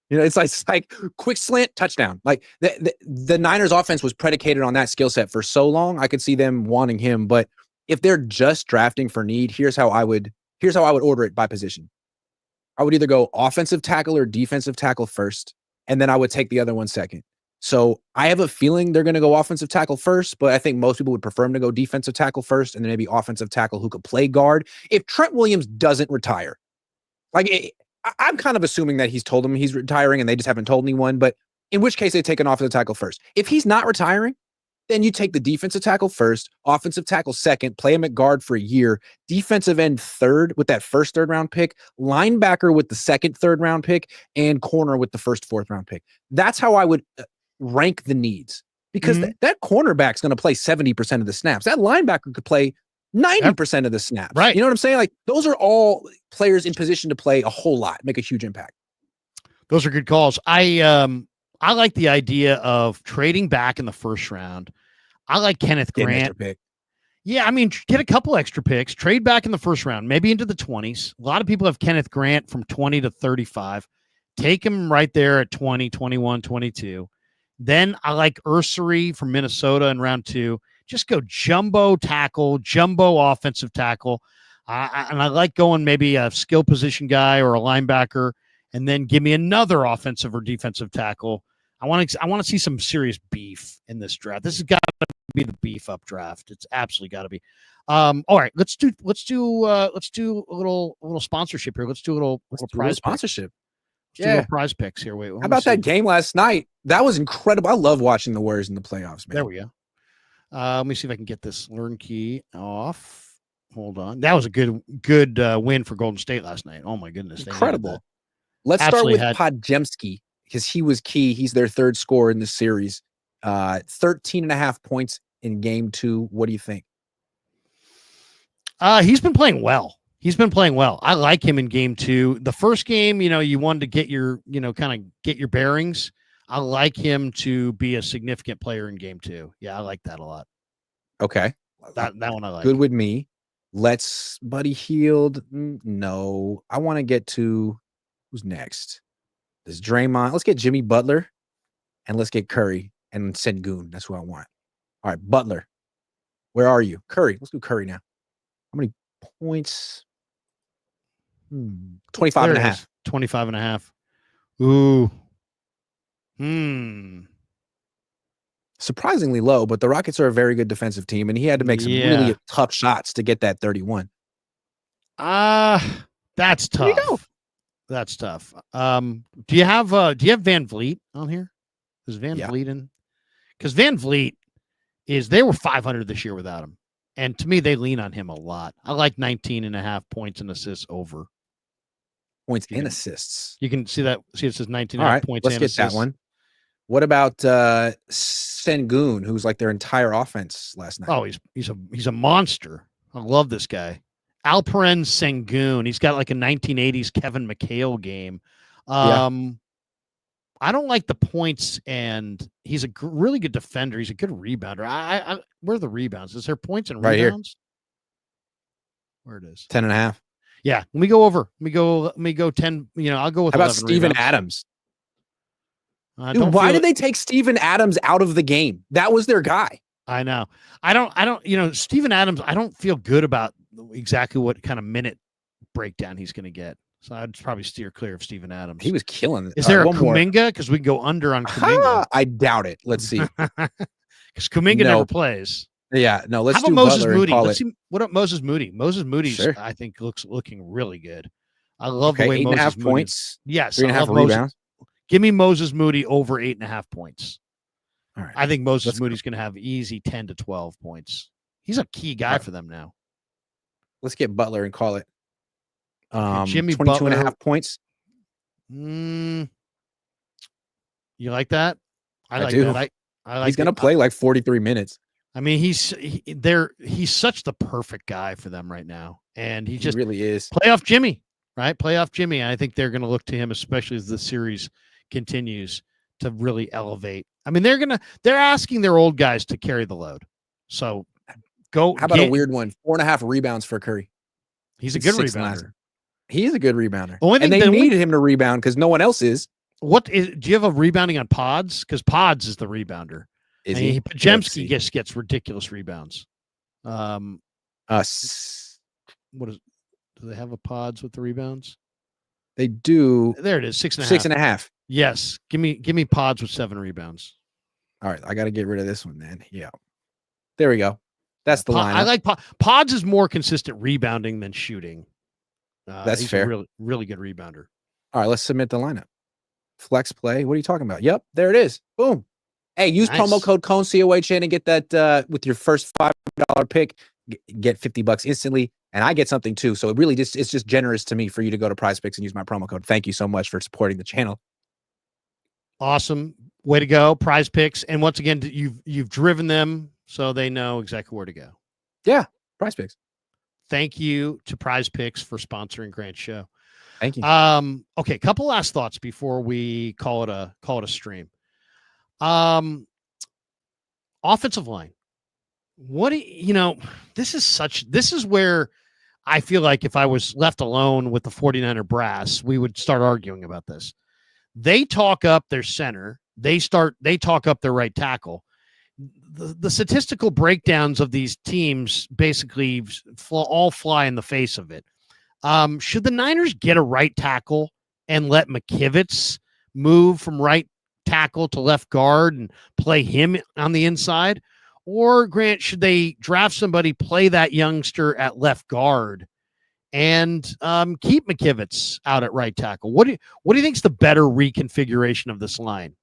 B: It's like quick slant, touchdown. Like the Niners offense was predicated on that skill set for so long. I could see them wanting him, but if they're just drafting for need, here's how I would order it by position. I would either go offensive tackle or defensive tackle first, and then I would take the other one second. So I have a feeling they're going to go offensive tackle first, but I think most people would prefer him to go defensive tackle first, and then maybe offensive tackle who could play guard. If Trent Williams doesn't retire, I'm kind of assuming that he's told them he's retiring and they just haven't told anyone, but in which case they take an offensive tackle first. If he's not retiring, then you take the defensive tackle first, offensive tackle second, play him at guard for a year, defensive end third with that first third-round pick, linebacker with the second third-round pick, and corner with the first fourth-round pick. That's how I would rank the needs because that cornerback's going to play 70% of the snaps. That linebacker could play 90% of the snaps.
A: Right.
B: You know what I'm saying? Like those are all players in position to play a whole lot, make a huge impact.
A: Those are good calls. I like the idea of trading back in the first round. I like Kenneth Grant. Yeah, I mean, get a couple extra picks, trade back in the first round, maybe into the 20s. A lot of people have Kenneth Grant from 20 to 35. Take him right there at 20, 21, 22. Then I like Ursery from Minnesota in round 2. Just go jumbo tackle, jumbo offensive tackle. And I like going maybe a skill position guy or a linebacker, and then give me another offensive or defensive tackle. I want to see some serious beef in this draft. This has got to be the beef up draft. It's absolutely got to be. All right, let's do a little sponsorship here. Let's do a little prize
B: sponsorship.
A: Little prize picks here. Wait,
B: how about that game last night? That was incredible. I love watching the Warriors in the playoffs, man.
A: There we go. Let me see if I can get this learn key off. Hold on. That was a good win for Golden State last night. Oh my goodness.
B: Incredible. Let's start with Podziemski because he was key. He's their third scorer in this series. 13.5 points in game 2. What do you think?
A: He's been playing well. I like him in game 2. The first game, you wanted to get your, kind of get your bearings. I like him to be a significant player in game 2. Yeah, I like that a lot.
B: Okay.
A: That one I like.
B: Good with me. Let's Buddy Hield. No. I want to get to who's next. There's Draymond. Let's get Jimmy Butler and let's get Curry and Sengun. That's who I want. All right, Butler. Where are you? Curry. Let's do Curry now. How many points? 25 and a half.
A: 25 and a half. Ooh.
B: Surprisingly low, but the Rockets are a very good defensive team, and he had to make some really tough shots to get that 31.
A: That's tough. There you go. That's tough. Do you have Van Vliet on here? Is Van Vliet in? Because Van Vliet they were 500 this year without him. And to me, they lean on him a lot. I like 19.5 points and assists over.
B: Points and assists.
A: You can see that. See, it says 19.5 points and assists.
B: Let's get that one. What about Sengun, who's like their entire offense last night?
A: Oh, he's a monster. I love this guy. Alperen Sengun. He's got like a 1980s Kevin McHale game. I don't like the points, and he's a really good defender. He's a good rebounder. Where are the rebounds? Is there points and rebounds? Right here. Where it is?
B: 10.5.
A: Yeah. Let me go over. Let me go 10. I'll go with.
B: How about Steven Adams? Dude, why did they take Steven Adams out of the game? That was their guy.
A: I know. I don't, Steven Adams, I don't feel good about exactly what kind of minute breakdown he's going to get. So I'd probably steer clear of Steven Adams.
B: He was killing it.
A: Is there a Kuminga? Because we can go under on Kuminga.
B: I doubt it. Let's see.
A: Because Kuminga never plays.
B: Yeah, no, let's
A: do Moses Moody. Let's see what up Moses Moody. Moses Moody, I think, looking really good. I love the way Moses
B: 8.5 points.
A: Yes.
B: 3.5 rebounds.
A: Give me Moses Moody over 8.5 points.
B: All right.
A: I think Moses Moody's going to have easy 10 to 12 points. He's a key guy for them now.
B: Let's get Butler and call it.
A: Jimmy
B: 22.5 points.
A: You like that?
B: I do.
A: That. I like
B: He's going to play like 43 minutes.
A: I mean, he's such the perfect guy for them right now, and he just
B: really is.
A: playoff Jimmy, right? Playoff Jimmy. I think they're going to look to him, especially as the series continues, to really elevate. I mean, they're asking their old guys to carry the load. So go.
B: How about a weird one? 4.5 rebounds for Curry.
A: He's a good
B: 6 last.
A: rebounder.
B: He's a good rebounder.
A: And
B: they needed him to rebound because no one else is.
A: Do you have a rebounding on Pods? Because Pods is the rebounder.
B: Is he?
A: Pajemski gets ridiculous rebounds. What is? Do they have a Pods with the rebounds?
B: They do.
A: There it is. 6.5.
B: 6.5.
A: Yes. Give me Pods with 7 rebounds.
B: All right, I got to get rid of this one then. Yeah, there we go. That's the line.
A: I like Pods is more consistent rebounding than shooting.
B: That's fair.
A: A really, really good rebounder.
B: All right, let's submit the lineup. Flex play. What are you talking about? Yep, there it is. Boom. Hey, use promo code Cohn COHN and get that with your first $5 pick. Get $50 instantly, and I get something too. So it's just generous to me for you to go to Prize Picks and use my promo code. Thank you so much for supporting the channel.
A: Awesome, way to go, Prize Picks, and once again, you've driven them so they know exactly where to go.
B: Yeah, Prize Picks. Thank
A: you to Prize Picks for sponsoring Grant's show.
B: Thank you.
A: Okay, couple last thoughts before we call it a stream. Offensive line. This is where I feel like if I was left alone with the 49er brass, we would start arguing about this. They talk up their center. They talk up their right tackle. The statistical breakdowns of these teams basically all fly in the face of it. Should the Niners get a right tackle and let McKivitz move from right tackle to left guard and play him on the inside? Or, Grant, should they draft somebody, play that youngster at left guard, and keep McKivitz out at right tackle? What do you think is the better reconfiguration of this line?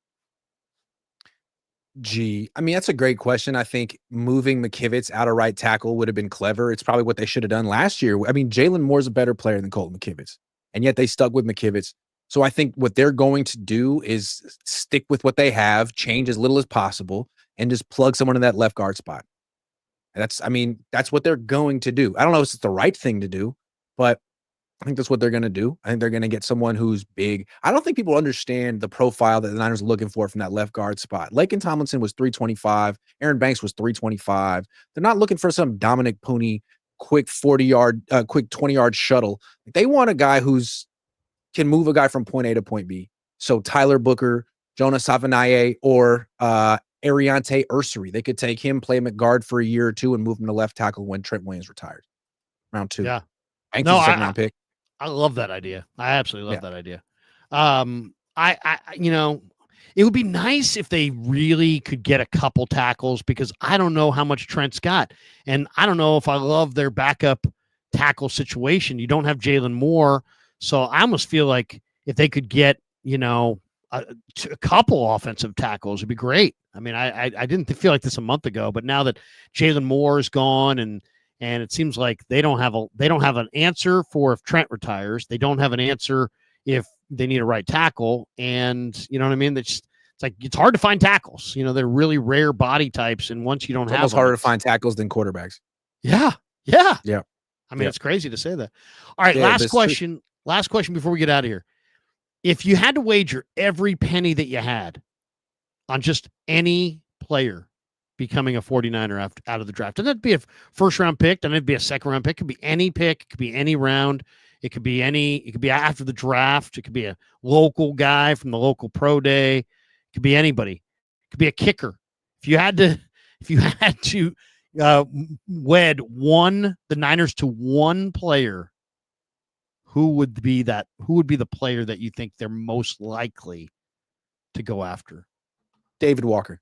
B: I mean, that's a great question. I think moving McKivitz out of right tackle would have been clever. It's probably what they should have done last year. I mean, Jalen Moore's a better player than Colton McKivitz, and yet they stuck with McKivitz. So I think what they're going to do is stick with what they have, change as little as possible, and just plug someone in that left guard spot. And that's what they're going to do. I don't know if it's the right thing to do, but I think that's what they're going to do. I think they're going to get someone who's big. I don't think people understand the profile that the Niners are looking for from that left guard spot. Laken Tomlinson was 325. Aaron Banks was 325. They're not looking for some Dominic Pooney, quick 20-yard shuttle. They want a guy can move a guy from point A to point B. So Tyler Booker, Jonah Savanaye, or Ariante Ursary. They could take him, play him at guard for a year or two, and move him to left tackle when Trent Williams retires. Round 2.
A: Yeah.
B: Banks is a second-round pick.
A: I love that idea. I absolutely love that idea. It would be nice if they really could get a couple tackles, because I don't know how much Trent's got. And I don't know if I love their backup tackle situation. You don't have Jalen Moore. So I almost feel like if they could get, a couple offensive tackles, it'd be great. I mean, I didn't feel like this a month ago, but now that Jalen Moore is gone and it seems like they don't have an answer for if Trent retires. They don't have an answer if they need a right tackle. And you know what I mean? It's hard to find tackles. They're really rare body types. And once you don't have,
B: it's harder to find tackles than quarterbacks.
A: Yeah. I mean, it's crazy to say that. All right. Last question before we get out of here. If you had to wager every penny that you had on just any player becoming a 49er out of the draft, and that'd be a first-round pick, and it'd be a second-round pick. It could be any pick. It could be any round. It could be after the draft. It could be a local guy from the local pro day. It could be anybody. It could be a kicker. If you had to wed the Niners to one player, who would be the player that you think they're most likely to go after?
B: David Walker.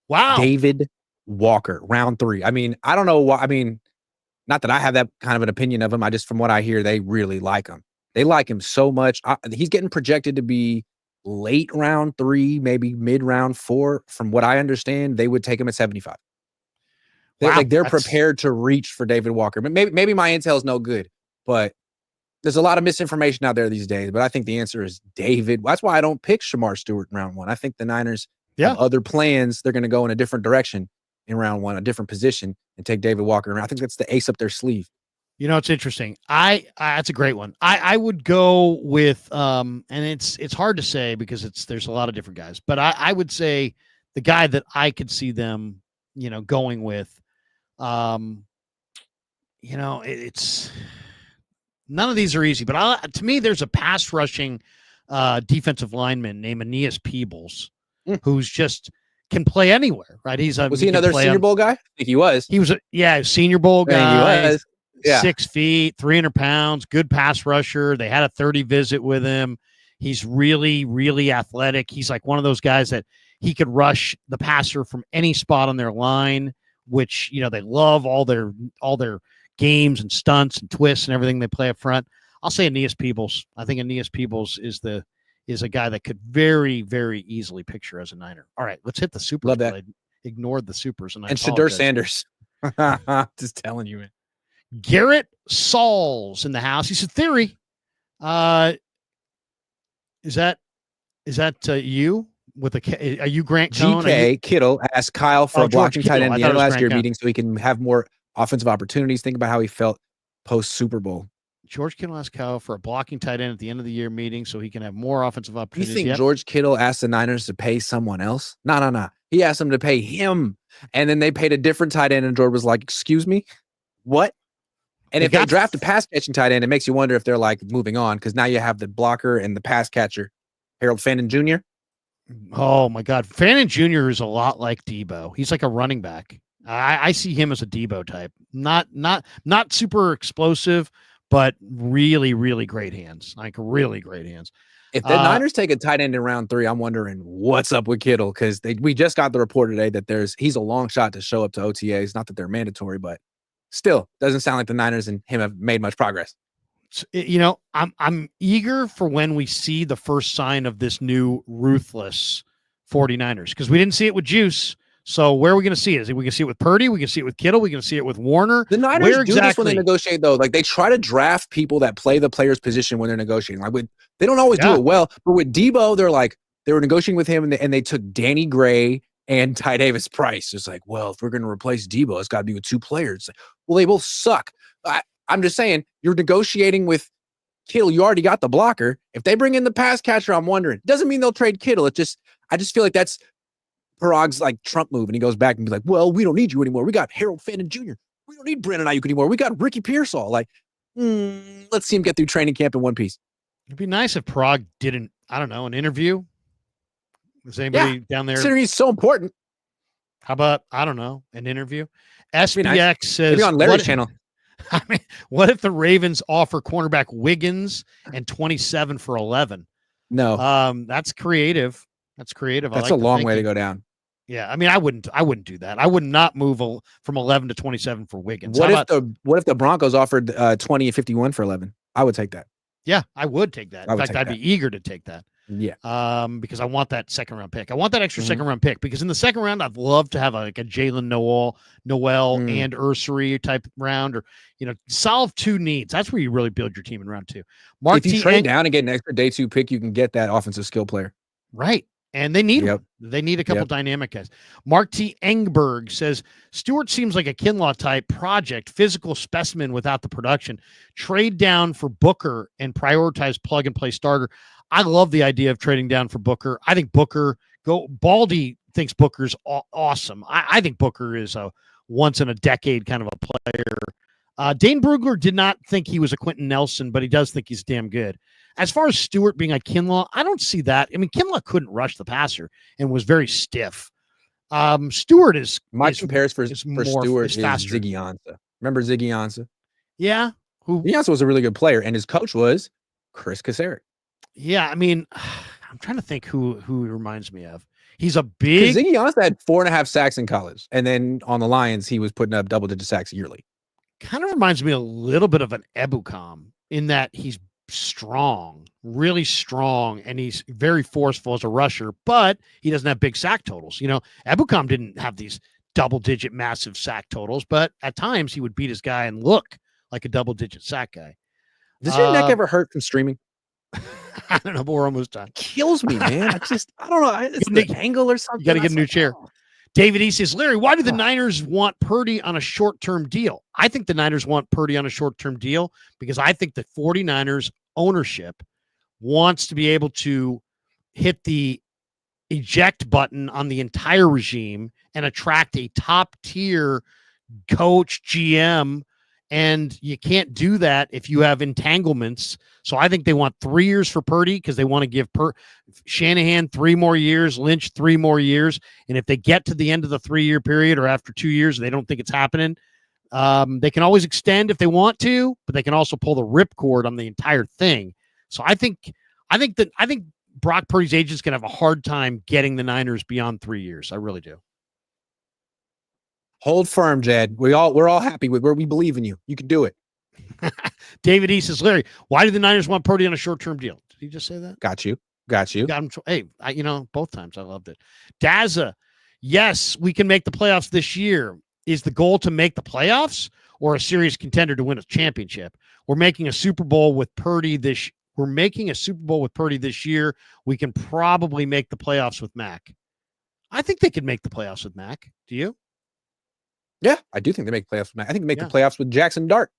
A: Wow.
B: David Walker, round 3. I mean, I don't know why. I mean, not that I have that kind of an opinion of him. From what I hear, they really like him. They like him so much. He's getting projected to be late round 3, maybe mid round 4. From what I understand, they would take him at 75. They're prepared to reach for David Walker. But maybe my intel is no good, but there's a lot of misinformation out there these days. But I think the answer is David. That's why I don't pick Shamar Stewart in round 1. I think the Niners have
A: Yeah.
B: other plans. They're going to go in a different direction in round one, a different position, and take David Walker. And I think that's the ace up their sleeve.
A: You know, it's interesting. That's a great one. I would go with and it's hard to say because there's a lot of different guys, but I would say the guy that I could see them, going with, it's none of these are easy, but to me, there's a pass rushing defensive lineman named Aeneas Peebles, who's just can play anywhere, right?
B: Was he another Senior Bowl guy? I think he was.
A: He was a Senior Bowl guy.
B: He was. Yeah.
A: 6 feet, 300 pounds, good pass rusher. They had a 30 visit with him. He's really, really athletic. He's like one of those guys that he could rush the passer from any spot on their line, which, they love all their games and stunts and twists and everything they play up front. I'll say Aeneas Peebles. I think Aeneas Peebles is a guy that could very, very easily picture as a Niner. All right, let's hit the Supers.
B: Love that.
A: I ignored the Supers. And
B: Shedeur Sanders. Just telling you, man.
A: Garrett Saul's in the house. He said, "Theory, is that you with are you Grant Cohn?"
B: GK Kittle asked Kyle for a blocking tight end at the end of last year meeting so he can have more offensive opportunities. Think about how he felt post Super Bowl.
A: George Kittle asked Kyle for a blocking tight end at the end of the year meeting so he can have more offensive opportunities.
B: You think George Kittle asked the Niners to pay someone else? No. He asked them to pay him, and then they paid a different tight end, and George was like, "Excuse me, what?" And if they draft a pass catching tight end, it makes you wonder if they're like moving on because now you have the blocker and the pass catcher, Harold Fannin Jr.
A: Oh my God, Fannin Jr. is a lot like Debo. He's like a running back. I see him as a Debo type. Not super explosive, but really, really great hands. Like really great hands.
B: If the Niners take a tight end in round 3, I'm wondering what's up with Kittle because we just got the report today that he's a long shot to show up to OTAs. Not that they're mandatory, but still doesn't sound like the Niners and him have made much progress.
A: I'm eager for when we see the first sign of this new ruthless 49ers because we didn't see it with Juice. So where are we going to see it? Is we going to see it with Purdy? We can see it with Kittle. We can see it with Warner.
B: The Niners do this when they negotiate, though. Like they try to draft people that play the player's position when they're negotiating. Like they don't always do it well. But with Debo, they were negotiating with him, and they took Danny Gray and Ty Davis Price. It's like, well, if we're going to replace Debo, it's got to be with 2 players. Like, well, they both suck. I'm just saying, you're negotiating with Kittle. You already got the blocker. If they bring in the pass catcher, I'm wondering. Doesn't mean they'll trade Kittle. I just feel like that's Parag's like Trump move, and he goes back and be like, well, we don't need you anymore. We got Harold Fannin Jr. We don't need Brandon Ayuk anymore. We got Ricky Pearsall. Like, let's see him get through training camp in one piece.
A: It'd be nice if Parag did an interview. Is anybody down there?
B: Considering he's so important.
A: How about, I don't know, an interview? SBX says,
B: maybe on Larry's channel.
A: I mean, what if the Ravens offer cornerback Wiggins and 27 for 11?
B: No.
A: That's creative. That's creative.
B: That's a long way to go down.
A: Yeah, I mean, I wouldn't do that. I would not move from 11 to 27 for Wiggins.
B: What if the Broncos offered 20 and 51 for 11? I would take that.
A: Yeah, I would take that. In fact, I'd be eager to take that.
B: Yeah.
A: Because I want that second round pick. I want that extra second round pick because in the second round, I'd love to have a Jalen Noel and Ursary type round, or solve 2 needs. That's where you really build your team in round 2.
B: If you trade down and get an extra day 2 pick, you can get that offensive skill player.
A: Right. And they need them. They need a couple dynamic guys. Mark T. Engberg says, Stewart seems like a Kinlaw type project, physical specimen without the production. Trade down for Booker and prioritize plug and play starter. I love the idea of trading down for Booker. I think Baldy thinks Booker's awesome. I think Booker is a once in a decade kind of a player. Dane Brugler did not think he was a Quentin Nelson, but he does think he's damn good. As far as Stewart being a Kinlaw, I don't see that. I mean, Kinlaw couldn't rush the passer and was very stiff. Stewart is
B: my compares for Stewart is
A: faster.
B: Ziggy Ansah. Remember Ziggy Ansah?
A: Yeah.
B: Ziggy Ansah was a really good player, and his coach was Chris Kasarik.
A: Yeah, I mean, I'm trying to think who he reminds me of. He's a big.
B: Ziggy Ansah had 4.5 sacks in college, and then on the Lions, he was putting up double-digit sacks yearly.
A: Kind of reminds me a little bit of an Ebukam in that he's strong, really strong, and he's very forceful as a rusher, but he doesn't have big sack totals. Ebukam didn't have these double-digit massive sack totals, but at times he would beat his guy and look like a double-digit sack guy.
B: Does your neck ever hurt from streaming?
A: I don't know, but we're almost done.
B: Kills me, man. I don't know. It's the angle or something.
A: You got to get a new chair.
B: Oh.
A: David E says, Larry, why do the Niners want Purdy on a short-term deal? I think the Niners want Purdy on a short-term deal because I think the 49ers ownership wants to be able to hit the eject button on the entire regime and attract a top-tier coach, GM, and you can't do that if you have entanglements. So I think they want 3 years for Purdy because they want to give Shanahan 3 more years, Lynch 3 more years. And if they get to the end of the 3-year period or after 2 years, they don't think it's happening, they can always extend if they want to, but they can also pull the ripcord on the entire thing. So I think Brock Purdy's agent's going to have a hard time getting the Niners beyond 3 years. I really do.
B: Hold firm, Jed. We're all happy with where we believe in you. You can do it.
A: David E says, Larry, why do the Niners want Purdy on a short-term deal? Did he just say that?
B: Got you.
A: Got him. Hey, both times I loved it. Daza, yes, we can make the playoffs this year. Is the goal to make the playoffs or a serious contender to win a championship? We're making a Super Bowl with Purdy this. We're making a Super Bowl with Purdy this year. We can probably make the playoffs with Mac. I think they could make the playoffs with Mac. Do you?
B: Yeah, I do think they make playoffs with Mac. I think they make the playoffs with Jackson Dart.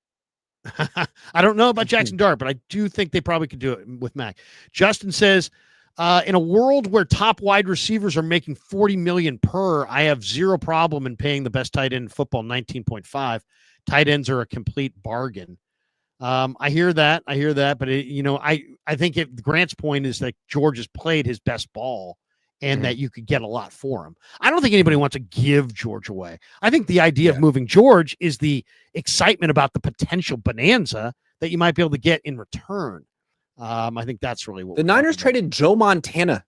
A: I don't know about Jackson Dart, but I do think they probably could do it with Mac. Justin says, in a world where top wide receivers are making $40 million per, I have zero problem in paying the best tight end in football, 19.5. Tight ends are a complete bargain. I hear that, but I think Grant's point is that George has played his best ball and that you could get a lot for him. I don't think anybody wants to give George away. I think the idea of moving George is the excitement about the potential bonanza that you might be able to get in return. I think that's really what
B: the Niners traded Joe Montana,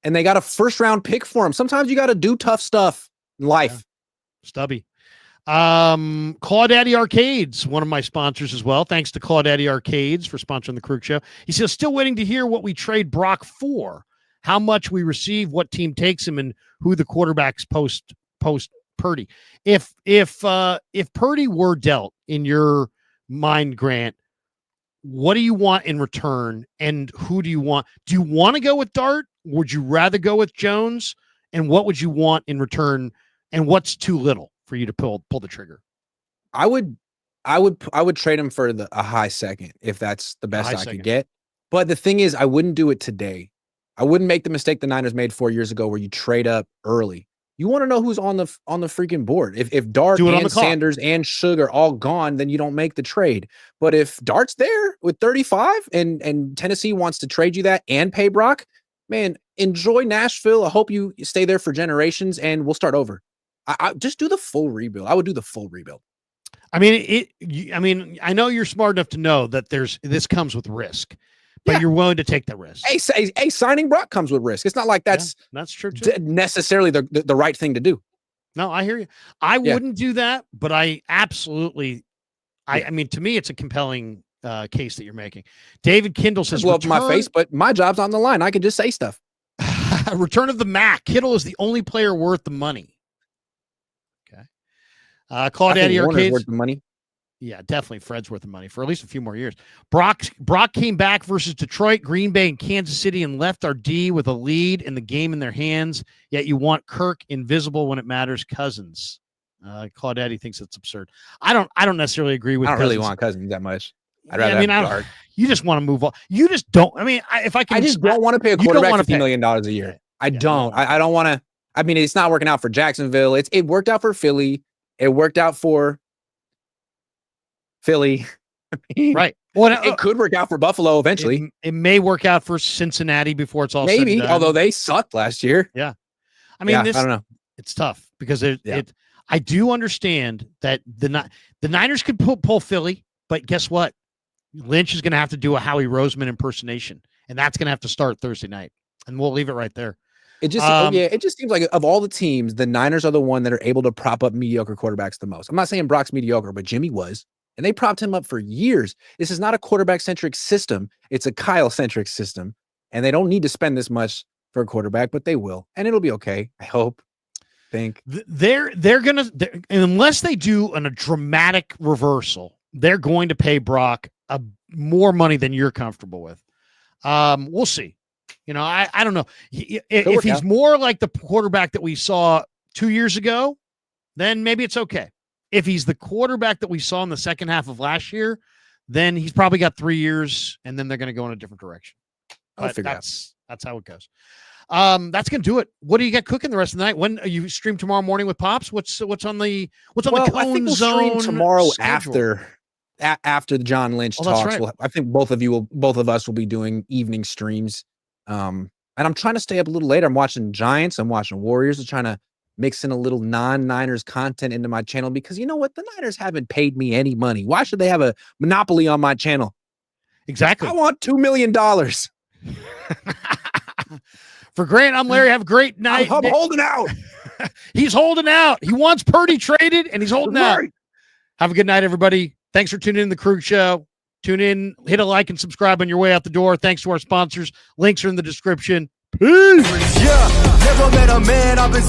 B: and they got a first-round pick for him. Sometimes you got to do tough stuff in life.
A: Yeah. Stubby. Claudaddy Arcades, one of my sponsors as well. Thanks to Claudaddy Arcades for sponsoring the Krug Show. He says, still waiting to hear what we trade Brock for, how much we receive, what team takes him, and who the quarterbacks post Purdy. If Purdy were dealt in your mind, Grant, what do you want in return, and who do you want? Do you want to go with Dart? Would you rather go with Jones? And what would you want in return? And what's too little for you to pull the trigger?
B: I would trade him for a high second if that's the best I could get. But the thing is, I wouldn't do it today. I wouldn't make the mistake the Niners made 4 years ago where you trade up early. You want to know who's on the freaking board. If Dart and Sanders and Suge are all gone, then you don't make the trade. But if Dart's there with 35 and Tennessee wants to trade you that and pay Brock, man, enjoy Nashville. I hope you stay there for generations, and we'll start over. I just do the full rebuild. I would do the full rebuild. I
A: mean, I know you're smart enough to know that this comes with risk, but you're willing to take the risk.
B: Hey, signing Brock comes with risk. It's not like that's
A: true too.
B: Necessarily the right thing to do.
A: No, I hear you. I wouldn't do that, but I absolutely. I mean, to me, it's a compelling case that you're making. David Kindle says,
B: "Well, my face, but my job's on the line. I can just say stuff."
A: Return of the Mac. Kittle is the only player worth the money. Claudaddy Arcades
B: worth the money.
A: Yeah, definitely. Fred's worth the money for at least a few more years. Brock came back versus Detroit, Green Bay, and Kansas City and left our D with a lead and the game in their hands. Yet you want Kirk invisible when it matters. Cousins. Claudaddy thinks it's absurd. I don't necessarily agree with.
B: I don't really want Cousins that much.
A: I'd rather. You just want to move on. You just don't. I mean, if I can,
B: I just don't want to pay a quarterback $50 million a year. I don't. I don't want to. I mean, it's not working out for Jacksonville. It worked out for Philly. It worked out for Philly.
A: Right.
B: Well, it could work out for Buffalo eventually.
A: It may work out for Cincinnati before it's all said and done.
B: Although they sucked last year.
A: Yeah. I mean, I don't know. It's tough because I do understand that the Niners could pull Philly, but guess what? Lynch is going to have to do a Howie Roseman impersonation, and that's going to have to start Thursday night. And we'll leave it right there.
B: It just seems like of all the teams, the Niners are the one that are able to prop up mediocre quarterbacks the most. I'm not saying Brock's mediocre, but Jimmy was, and they propped him up for years. This is not a quarterback-centric system. It's a Kyle-centric system, and they don't need to spend this much for a quarterback, but they will, and it'll be okay. I hope.
A: They're gonna unless they do a dramatic reversal, they're going to pay Brock more money than you're comfortable with. We'll see. I don't know. If he's more like the quarterback that we saw 2 years ago, then maybe it's okay. If he's the quarterback that we saw in the second half of last year, then he's probably got 3 years, and then they're going to go in a different direction. But that's how it goes. That's going to do it. What do you got cooking the rest of the night? When you stream tomorrow morning with Pops? What's on the Cohn
B: I think we'll
A: Zone
B: stream tomorrow
A: schedule?
B: after the John Lynch talks. Right. I think both of us will be doing evening streams. And I'm trying to stay up a little later. I'm watching Giants. I'm watching Warriors. I'm trying to mix in a little non-Niners content into my channel because you know what? The Niners haven't paid me any money. Why should they have a monopoly on my channel?
A: Exactly.
B: I want $2 million.
A: For Grant, I'm Larry. Have a great night.
B: I'm holding out.
A: He's holding out. He wants Purdy traded, and he's holding out. Have a good night, everybody. Thanks for tuning in to the Krueger Show. Tune in, hit a like and subscribe on your way out the door. Thanks to our sponsors. Links are in the description. Peace.
C: Yeah, never met a man I've been